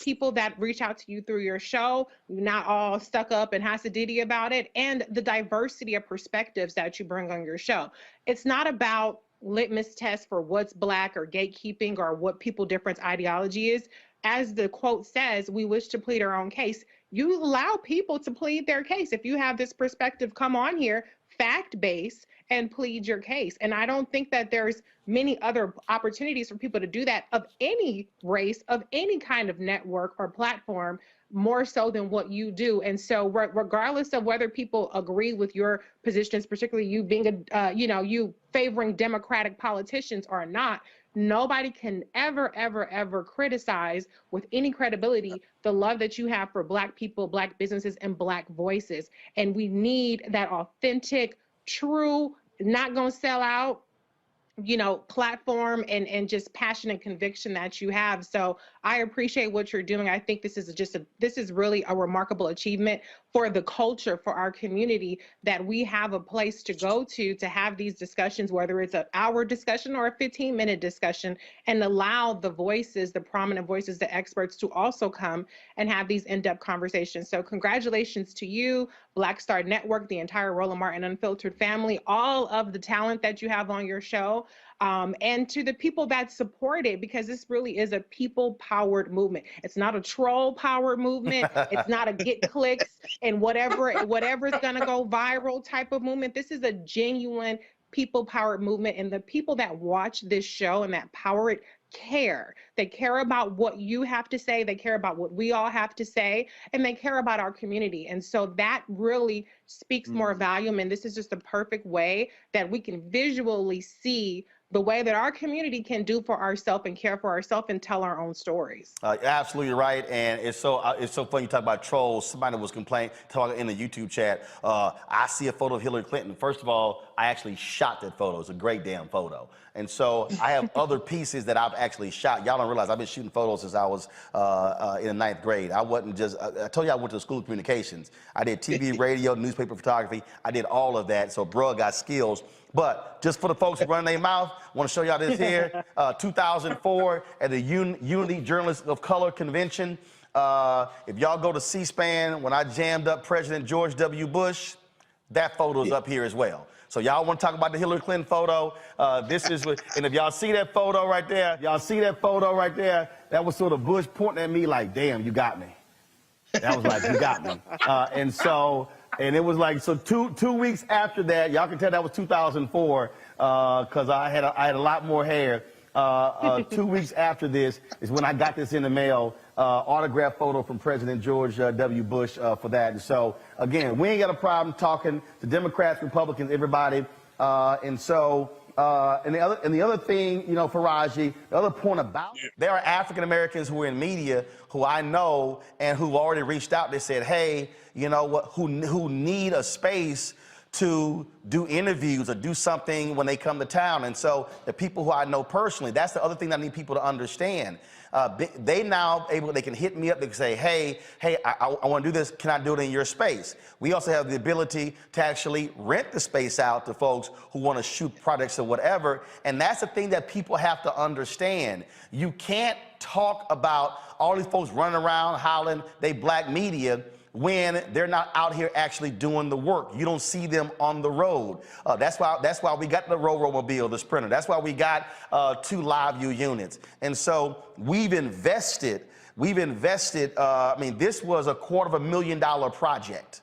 people that reach out to you through your show, not all stuck up and Hasididi about it, and the diversity of perspectives that you bring on your show. It's not about litmus tests for what's Black or gatekeeping or what people difference ideology is. As the quote says, we wish to plead our own case. You allow people to plead their case. If you have this perspective, come on here, fact-based, and plead your case. And I don't think that there's many other opportunities for people to do that of any race, of any kind of network or platform, more so than what you do. And so regardless of whether people agree with your positions, particularly you being you favoring Democratic politicians or not, nobody can ever criticize with any credibility the love that you have for Black people, Black businesses, and Black voices. And we need that authentic, true, not gonna sell out, platform and just passion and conviction that you have. So I appreciate what you're doing. I think this is really a remarkable achievement for the culture, for our community, that we have a place to go to have these discussions, whether it's an hour discussion or a 15-minute discussion, and allow the voices, the prominent voices, the experts to also come and have these in-depth conversations. So congratulations to you, Black Star Network, the entire Roland Martin Unfiltered family, all of the talent that you have on your show. And to the people that support it, because this really is a people-powered movement. It's not a troll-powered movement. It's not a get clicks and whatever's gonna go viral type of movement. This is a genuine people-powered movement, and the people that watch this show and that power it care. They care about what you have to say. They care about what we all have to say, and they care about our community. And so that really speaks more volume. And this is just a perfect way that we can visually see the way that our community can do for ourselves and care for ourselves and tell our own stories. Absolutely right, and it's so funny you talk about trolls. Somebody was talking in the YouTube chat. I see a photo of Hillary Clinton. First of all, I actually shot that photo. It's a great damn photo. And so I have other pieces that I've actually shot. Y'all don't realize I've been shooting photos since I was in the 9th grade. I wasn't just, I told you I went to the School of Communications. I did TV, radio, newspaper photography. I did all of that, so bro got skills. But just for the folks who run their mouth, I want to show y'all this here. 2004 at the Unity Journalists of Color Convention. If y'all go to C-SPAN, when I jammed up President George W. Bush, that photo's up here as well. So y'all want to talk about the Hillary Clinton photo? This is what, and if y'all see that photo right there, that was sort of Bush pointing at me like, damn, you got me. That was like, you got me. And it was like, so two weeks after that, y'all can tell that was 2004, because I had a lot more hair. 2 weeks after this is when I got this in the mail, autographed photo from President George W. Bush for that. And so, again, we ain't got a problem talking to Democrats, Republicans, everybody. And the other thing, you know, Faraji, the other point about it, there are African Americans who are in media who I know and who already reached out. They said, hey, you know what, who need a space to do interviews or do something when they come to town. And so the people who I know personally, that's the other thing that I need people to understand. They now they can hit me up, they can say, hey, I want to do this, can I do it in your space? We also have the ability to actually rent the space out to folks who want to shoot projects or whatever. And that's the thing that people have to understand. You can't talk about all these folks running around hollering they black media when they're not out here actually doing the work. You don't see them on the road. That's why we got the Roll-Mobile, this printer. That's why we got 2 LiveView units. And so we've invested, I mean, this was a $250,000 project.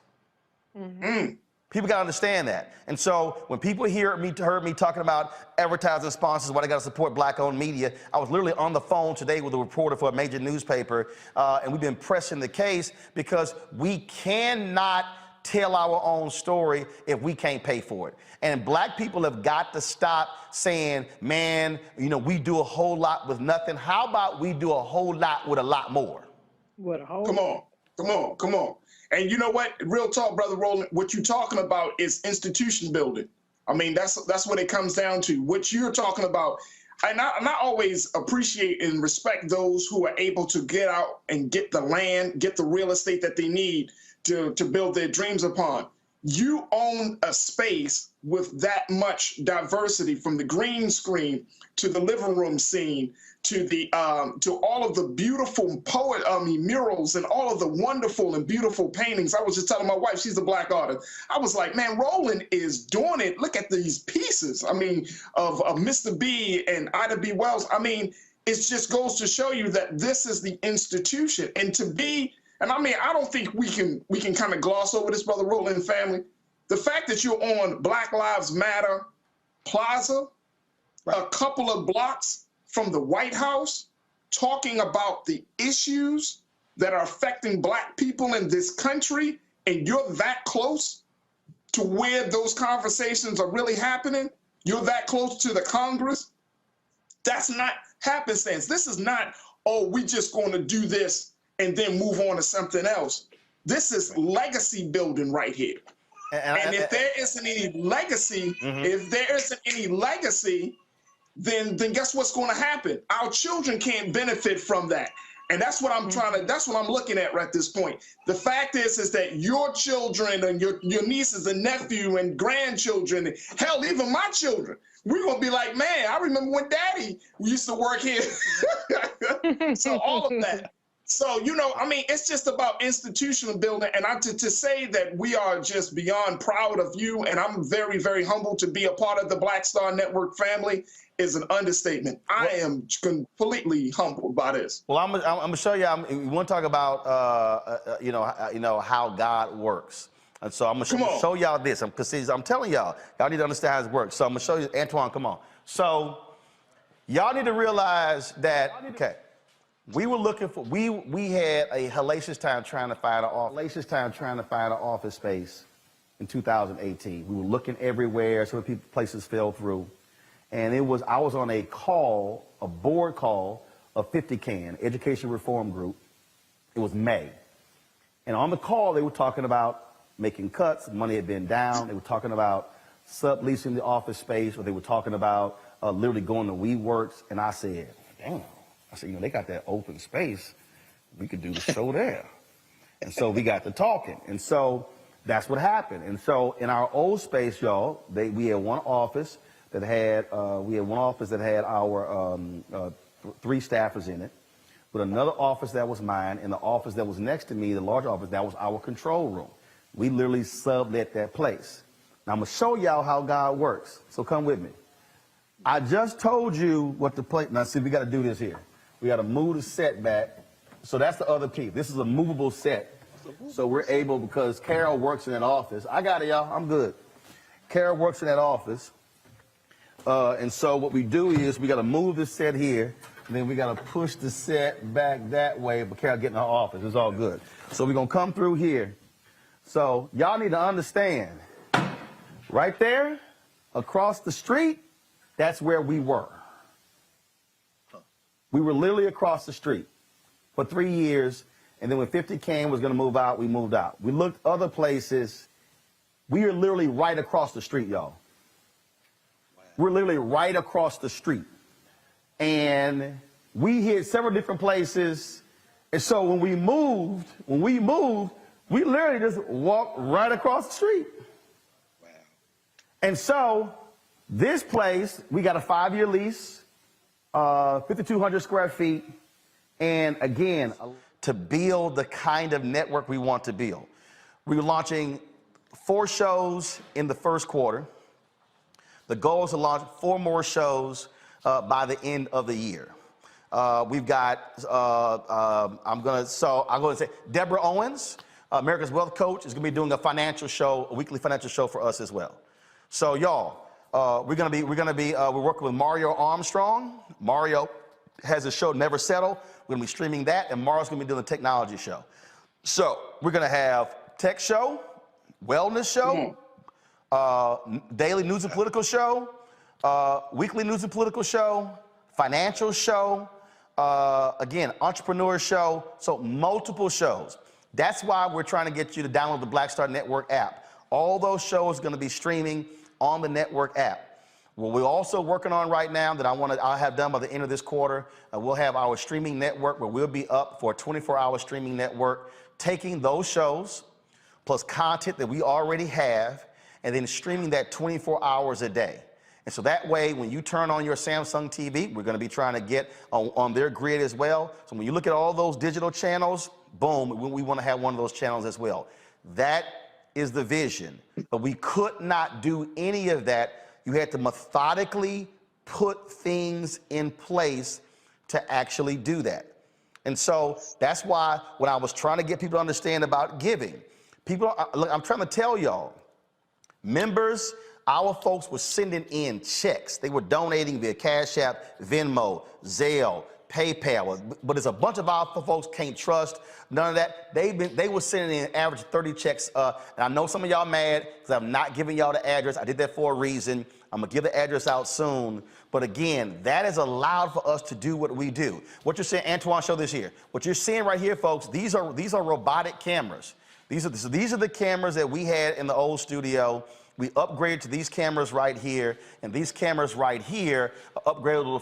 Mm-hmm. People got to understand that. And so when people heard me talking about advertising sponsors, why they got to support black-owned media, I was literally on the phone today with a reporter for a major newspaper, and we've been pressing the case because we cannot tell our own story if we can't pay for it. And black people have got to stop saying, man, you know, we do a whole lot with nothing. How about we do a whole lot with a lot more? What a whole Come on. And you know what? Real talk, Brother Roland, what you're talking about is institution building. I mean, that's what it comes down to. What you're talking about, and I always appreciate and respect those who are able to get out and get the land, get the real estate that they need to build their dreams upon. You own a space with that much diversity, from the green screen to the living room scene to the to all of the beautiful murals and all of the wonderful and beautiful paintings. I was just telling my wife, she's a black artist. I was like, man, Roland is doing it. Look at these pieces. I mean, of Mr. B and Ida B. Wells. I mean, it just goes to show you that this is the institution. And to be, and I mean, I don't think we can kind of gloss over this, Brother Roland family. The fact that you're on Black Lives Matter Plaza, a couple of blocks from the White House, talking about the issues that are affecting black people in this country, and you're that close to where those conversations are really happening, you're that close to the Congress, that's not happenstance. This is not, oh, we just going to do this and then move on to something else. This is legacy building right here. And if there isn't any legacy, then guess what's going to happen? Our children can't benefit from that. And that's what I'm that's what I'm looking at right at this point. The fact is that your children and your nieces and nephew and grandchildren, hell, even my children, we're going to be like, man, I remember when Daddy used to work here. So all of that. So, you know, I mean, it's just about institutional building. And to say that we are just beyond proud of you, and I'm very, very humbled to be a part of the Black Star Network family, is an understatement. I am completely humbled by this. Well, I'm going to show you. We want to talk about, you know, how God works. And so I'm going to show y'all this. Because I'm telling y'all need to understand how it works. So I'm going to show you. Antoine, come on. So Y'all need to realize that, okay, we were looking for, we had a hellacious time trying to find an office space in 2018. We were looking everywhere, so many places fell through. And I was on a board call of 50CAN, Education Reform Group. It was May. And on the call, they were talking about making cuts, money had been down. They were talking about subleasing the office space, or they were talking about literally going to WeWorks. And I said, damn. I said, they got that open space. We could do the show there. And so we got to talking. And so that's what happened. And so in our old space, y'all, we had one office that had our 3 staffers in it, with another office that was mine, and the office that was next to me, the large office, that was our control room. We literally sublet that place. Now I'm gonna show y'all how God works. So come with me. I just told you what the place. Now see, we got to do this here. We got to move the set back. So that's the other piece. This is a movable set. So we're able, because Carol works in that office. I got it, y'all. I'm good. Carol works in that office. And so what we do is we got to move the set here, and then we got to push the set back that way, but Carol get in her office. It's all good. So we're going to come through here. So y'all need to understand, right there, across the street, that's where we were. We were literally across the street for 3 years, and then when 50CAN was going to move out, we moved out. We looked other places. We are literally right across the street, y'all. Wow. We're literally right across the street. And we hit several different places. And so when we moved, we literally just walked right across the street. Wow. And so this place, we got a 5-year lease. 5,200 square feet, and again, to build the kind of network we want to build. We're launching 4 shows in the first quarter. The goal is to launch 4 more shows by the end of the year. We've got, I'm going to say, Deborah Owens, America's Wealth Coach, is going to be doing a weekly financial show for us as well. So y'all, we're working with Mario Armstrong. Mario has a show, Never Settle. We're gonna be streaming that, and Mario's gonna be doing a technology show. So we're gonna have tech show, wellness show, daily news and political show, weekly news and political show, financial show, again, entrepreneur show. So multiple shows. That's why we're trying to get you to download the Black Star Network app. All those shows are gonna be streaming on the network app. What we're also working on right now that I'll have done by the end of this quarter, we'll have our streaming network where we'll be up for a 24-hour streaming network, taking those shows plus content that we already have and then streaming that 24 hours a day. And so that way, when you turn on your Samsung TV, we're gonna be trying to get on their grid as well. So when you look at all those digital channels, boom, we wanna have one of those channels as well. That is the vision, but we could not do any of that. You had to methodically put things in place to actually do that. And so that's why when I was trying to get people to understand about giving, look, I'm trying to tell y'all, members, our folks were sending in checks. They were donating via Cash App, Venmo, Zelle, PayPal, but there's a bunch of our folks can't trust none of that. They were sending in an average of 30 checks. And I know some of y'all mad because I'm not giving y'all the address. I did that for a reason. I'm gonna give the address out soon. But again, that has allowed for us to do what we do. What you're seeing, Antoine, show this here. What you're seeing right here, folks, these are robotic cameras. These are the cameras that we had in the old studio. We upgraded to these cameras right here, and these cameras right here are upgraded to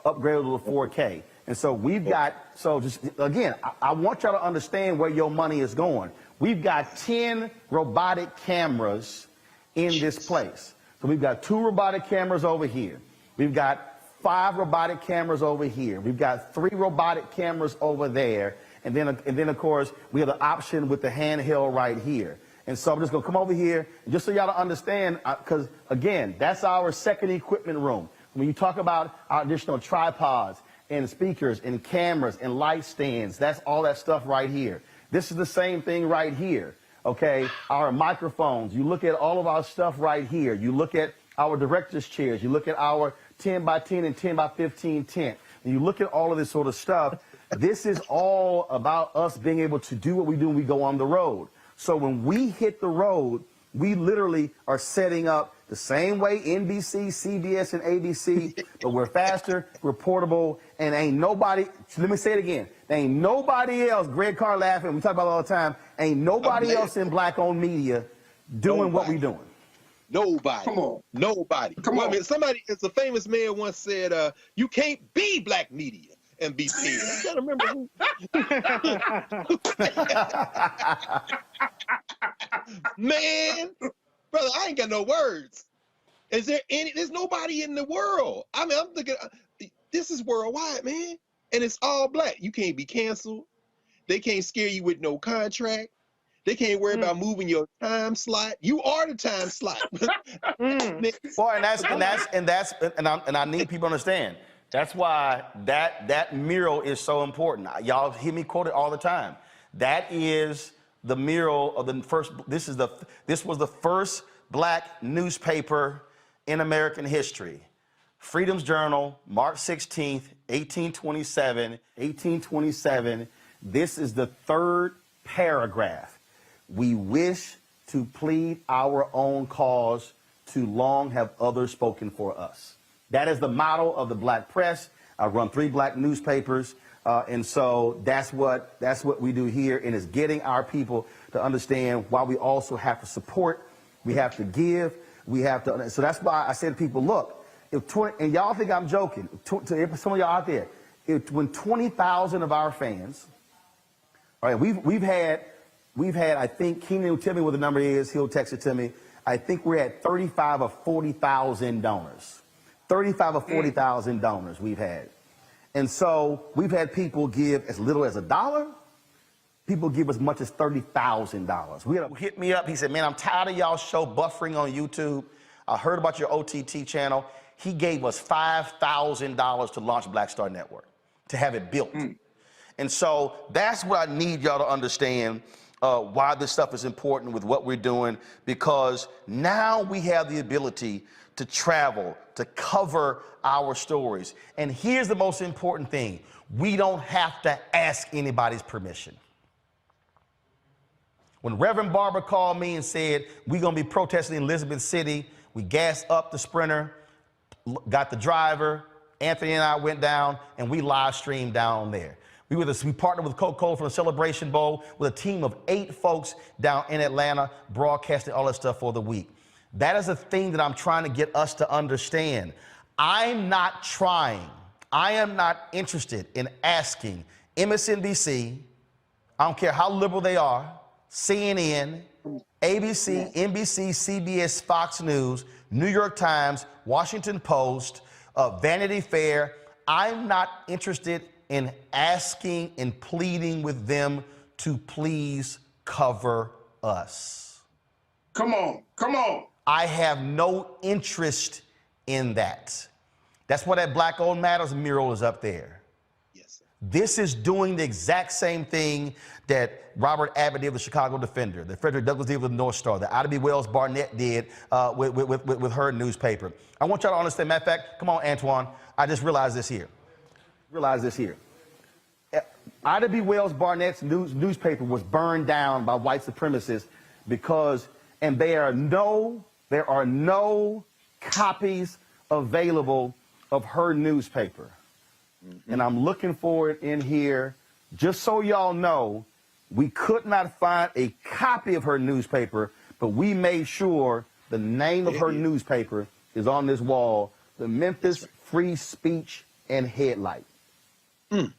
4K. And so we've got, so just again, I want y'all to understand where your money is going. We've got 10 robotic cameras in this place. So we've got 2 robotic cameras over here. We've got 5 robotic cameras over here. We've got 3 robotic cameras over there. And then of course, we have the option with the handheld right here. And so I'm just gonna come over here, just so y'all to understand, because again, that's our second equipment room. When you talk about our additional tripods and speakers and cameras and light stands, that's all that stuff right here. This is the same thing right here, okay? Our microphones, you look at all of our stuff right here. You look at our director's chairs, you look at our 10 by 10 and 10 by 15 tent. And you look at all of this sort of stuff, this is all about us being able to do what we do when we go on the road. So when we hit the road, we literally are setting up the same way NBC, CBS, and ABC, but we're faster, we're portable, and ain't nobody, let me say it again, there ain't nobody else, Greg Carr laughing, we talk about it all the time, ain't nobody else in black-owned media doing what we doing. Nobody. Come on. Nobody. Come on. I mean, somebody, it's a famous man once said, you can't be black media and be fair. I can't remember who. Man, brother, I ain't got no words. Is there any, there's nobody in the world. I mean, I'm thinking, this is worldwide, man. And it's all black. You can't be canceled. They can't scare you with no contract. They can't worry about moving your time slot. You are the time slot. Well, and I need people to understand. That's why that mural is so important. Y'all hear me quote it all the time. That is the mural of the first. This was the first black newspaper in American history. Freedom's Journal, March 16th, 1827. 1827. This is the third paragraph. We wish to plead our own cause, too long have others spoken for us. That is the motto of the black press. I run 3 black newspapers, and so that's what we do here, and it's getting our people to understand why we also have to support, we have to give, we have to. So that's why I say to people, look, if 20, and y'all think I'm joking, to some of y'all out there, when 20,000 of our fans, all right, we've had, I think, Keenan will tell me what the number is, he'll text it to me. I think we're at 35 or 40,000 donors. 35 or 40,000 donors we've had. And so we've had people give as little as $1. People give as much as $30,000. We had a hit me up. He said, man, I'm tired of y'all show buffering on YouTube. I heard about your OTT channel. He gave us $5,000 to launch Black Star Network, to have it built. And so that's what I need y'all to understand, why this stuff is important with what we're doing, because now we have the ability to travel, to cover our stories. And here's the most important thing. We don't have to ask anybody's permission. When Reverend Barber called me and said, we're gonna be protesting in Elizabeth City, we gassed up the Sprinter, got the driver, Anthony and I went down, and we live streamed down there. We partnered with Coca-Cola for the Celebration Bowl with a team of 8 folks down in Atlanta, broadcasting all that stuff for the week. That is a thing that I'm trying to get us to understand. I am not interested in asking MSNBC, I don't care how liberal they are, CNN, ABC, NBC, CBS, Fox News, New York Times, Washington Post, Vanity Fair. I'm not interested in asking and pleading with them to please cover us. Come on, come on. I have no interest in that. That's why that Black Owned Matters mural is up there. Yes, sir. This is doing the exact same thing that Robert Abbott did with the Chicago Defender, that Frederick Douglass did with the North Star, that Ida B. Wells Barnett did with her newspaper. I want y'all to understand, matter of fact, come on, Antoine, I just realized this here. Ida B. Wells Barnett's newspaper was burned down by white supremacists because, and there are no copies available of her newspaper. And I'm looking for it in here. Just so y'all know, we could not find a copy of her newspaper, but we made sure the name of her newspaper is on this wall, the Memphis Free Speech and Headlight.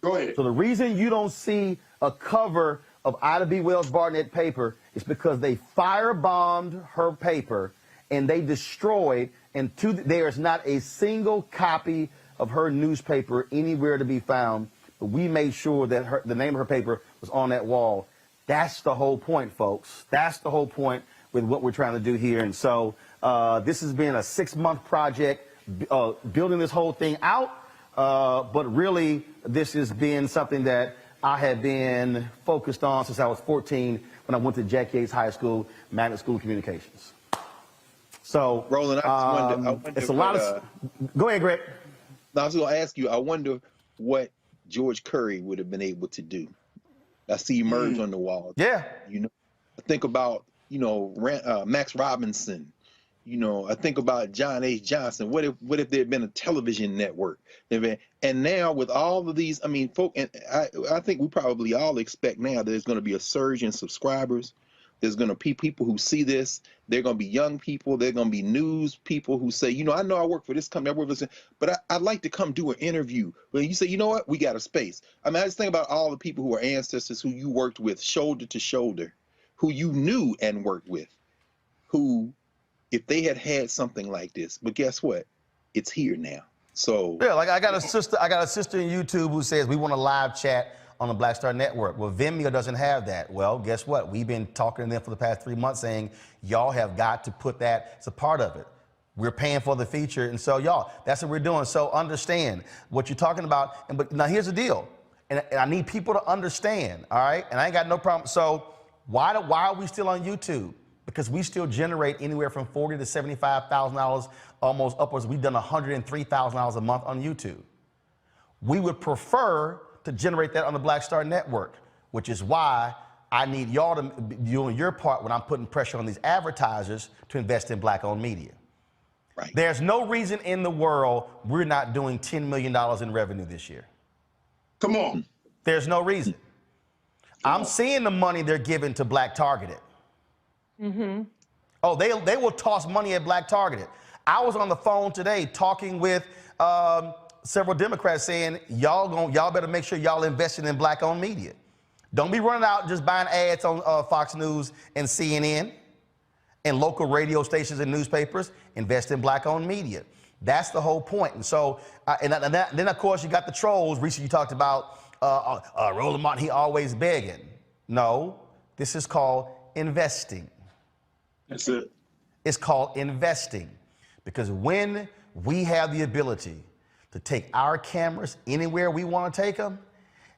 Go ahead. So the reason you don't see a cover of Ida B. Wells Barnett paper is because they firebombed her paper and they destroyed, and there is not a single copy of her newspaper anywhere to be found. But we made sure that the name of her paper was on that wall. That's the whole point, folks. That's the whole point with what we're trying to do here. And so this has been a 6-month project, building this whole thing out. But really, this has been something that I have been focused on since I was 14 when I went to Jack Yates High School, Magnet School of Communications. So, Roland, I wonder it's a lot of. Go ahead, Greg. I was going to ask you, I wonder what George Curry would have been able to do. I see emerge on the wall. Yeah. You know, I think about, Max Robinson. I think about John H. Johnson. What if there had been a television network? And now with all of these, folk, and I think we probably all expect now that there's going to be a surge in subscribers. There's going to be people who see this. They're going to be young people. They're going to be news people who say, I know I work for this company, I work for this, but I'd like to come do an interview. But you say, you know what? We got a space. I just think about all the people who are ancestors who you worked with shoulder to shoulder, who you knew and worked with, who, if they had something like this, but guess what? It's here now. So yeah, like I got a sister in YouTube who says we want a live chat on the Black Star Network. Well, Vimeo doesn't have that. Well, guess what? We've been talking to them for the past 3 months saying, y'all have got to put that as a part of it. We're paying for the feature. And so y'all, that's what we're doing. So understand what you're talking about. But now here's the deal. And I need people to understand, all right? And I ain't got no problem. So why are we still on YouTube? Because we still generate anywhere from $40,000 to $75,000, almost upwards. We've done $103,000 a month on YouTube. We would prefer to generate that on the Black Star Network, which is why I need y'all to be doing your part when I'm putting pressure on these advertisers to invest in Black-owned media. Right. There's no reason in the world we're not doing $10 million in revenue this year. Come on. There's no reason. I'm seeing the money they're giving to Black Targeted. Mm-hmm. Oh, they will toss money at Black Targeted. I was on the phone today talking with several Democrats saying, y'all better make sure y'all investing in Black-owned media. Don't be running out just buying ads on Fox News and CNN and local radio stations and newspapers. Invest in Black-owned media. That's the whole point. And so, then of course you got the trolls. Recently you talked about Roland Martin, he always begging. No, this is called investing. That's it. It's called investing. Because when we have the ability to take our cameras anywhere we want to take them,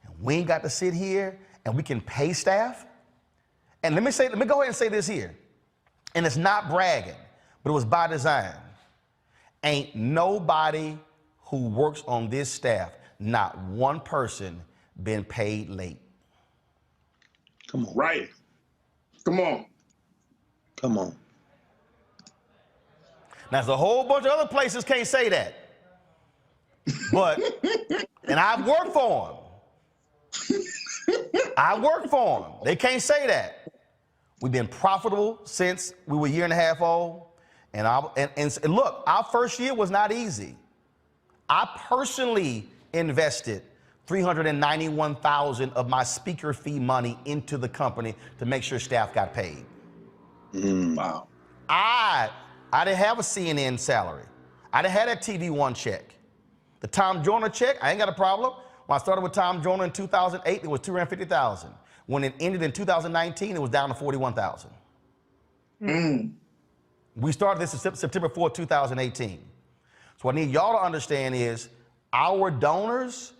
and we ain't got to sit here and we can pay staff. And let me go ahead and say this here. And it's not bragging, but it was by design. Ain't nobody who works on this staff, not one person, been paid late. come on. Right. Come on. Come on. Now, there's a whole bunch of other places can't say that. But, and I've worked for them. I work for them. They can't say that. We've been profitable since we were a year and a half old. And look, our first year was not easy. I personally invested $391,000 of my speaker fee money into the company to make sure staff got paid. Wow. I didn't have a CNN salary. I didn't have that TV One check. The Tom Joyner check, I ain't got a problem. When I started with Tom Joyner in 2008, it was $250,000. When it ended in 2019, it was down to $41,000. We started this September 4, 2018. So what I need y'all to understand is our donors,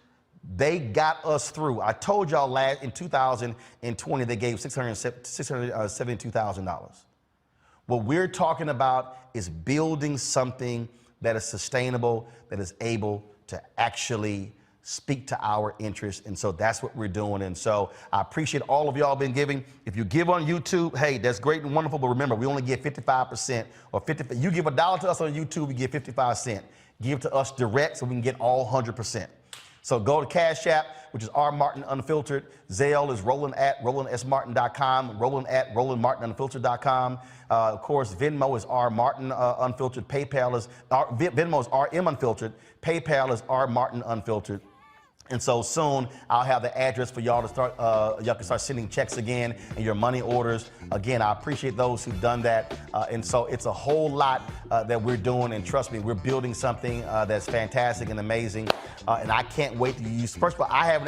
they got us through. I told y'all in 2020, they gave $672,000. What we're talking about is building something that is sustainable, that is able to actually speak to our interests. And so that's what we're doing. And so I appreciate all of y'all been giving. If you give on YouTube, hey, that's great and wonderful. But remember, we only give 55% or 50. You give $1 to us on YouTube, we give 55 cents. Give to us direct so we can get all 100%. So go to Cash App, which is R Martin Unfiltered. Zelle is roland@rolandsmartin.com, roland@rolandmartinunfiltered.com. Of course, Venmo is R Martin Unfiltered. PayPal is Venmo is RM Unfiltered. PayPal is R Martin Unfiltered. And so soon I'll have the address for y'all to start, y'all can start sending checks again and your money orders. Again, I appreciate those who've done that. And so it's a whole lot that we're doing. And trust me, we're building something that's fantastic and amazing. And I can't wait to use, first of all, I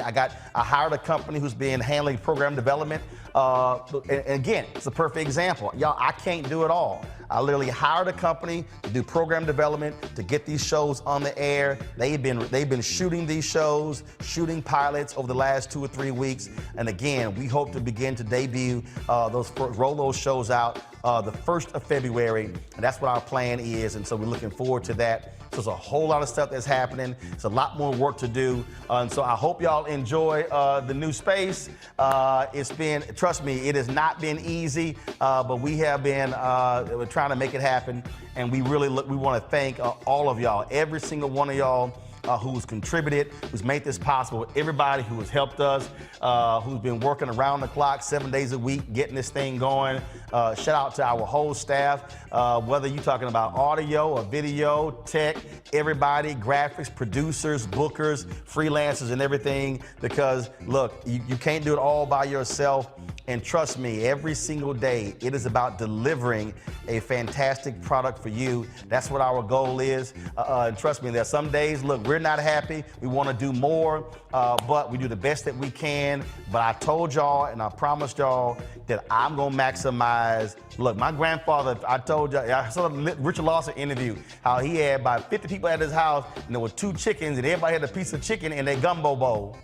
hired a company who's been handling program development. And again, it's a perfect example. Y'all, I can't do it all. I literally hired a company to do program development to get these shows on the air. They've been shooting these shows, shooting pilots over the last 2 or 3 weeks. And again, we hope to begin to debut roll those shows out the 1st of February. And that's what our plan is. And so we're looking forward to that. So there's a whole lot of stuff that's happening. It's a lot more work to do. And so I hope y'all enjoy the new space. It's been, trust me, it has not been easy, but we have been we're trying to make it happen. And we want to thank all of y'all, every single one of y'all who's contributed, who's made this possible, everybody who has helped us, who's been working around the clock 7 days a week, getting this thing going. Shout out to our whole staff, whether you're talking about audio or video, tech, everybody, graphics, producers, bookers, freelancers, and everything, because look, you can't do it all by yourself. And trust me, every single day, it is about delivering a fantastic product for you. That's what our goal is. And trust me, there's some days, look, we're not happy. We want to do more, but we do the best that we can. But I told y'all and I promised y'all that I'm going to maximize. Look, my grandfather, I told y'all, I saw the Richard Lawson interview, how he had about 50 people at his house, and there were 2 chickens, and everybody had a piece of chicken in their gumbo bowl.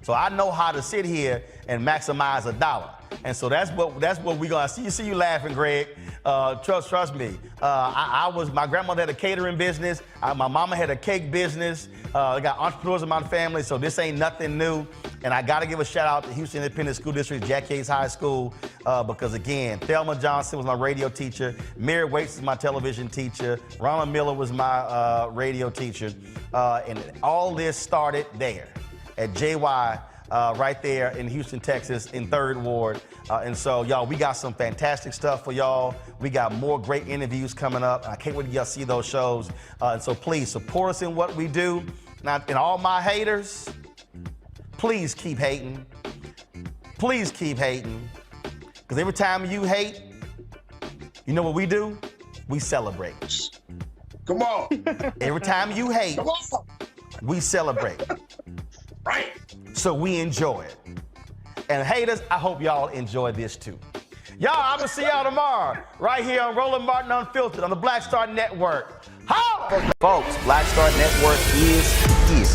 So I know how to sit here and maximize $1. And so that's what we're gonna see you laughing, Greg. Trust me. My grandmother had a catering business. My mama had a cake business. I got entrepreneurs in my family, so this ain't nothing new. And I gotta give a shout out to Houston Independent School District, Jack Yates High School, because again, Thelma Johnson was my radio teacher. Mary Waits is my television teacher. Ronald Miller was my radio teacher. And all this started there at JY, right there in Houston, Texas, in 3rd Ward. And so, y'all, we got some fantastic stuff for y'all. We got more great interviews coming up. I can't wait to y'all see those shows. And so please support us in what we do. Now, and all my haters, please keep hating. Please keep hating. Because every time you hate, you know what we do? We celebrate. Come on. Every time you hate, Come on. we celebrate. Right. So we enjoy it. And haters, I hope y'all enjoy this too. Y'all, I'm gonna see y'all tomorrow, right here on Roland Martin Unfiltered on the Black Star Network. Holla! Folks, Black Star Network is here.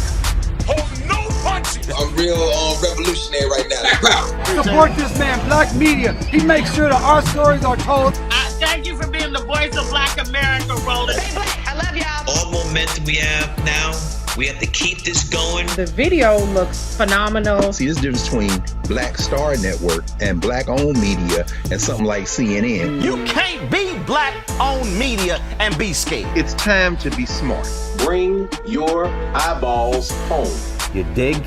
Hold no punches. I'm real revolutionary right now. Support this man, Black Media. He makes sure that our stories are told. Thank you for being the voice of Black America, Roland. Stay black. I love y'all. All momentum we have now, we have to keep this going. The video looks phenomenal. See, there's a difference between Black Star Network and Black-owned media and something like CNN. You can't be Black-owned media and be scared. It's time to be smart. Bring your eyeballs home. You dig?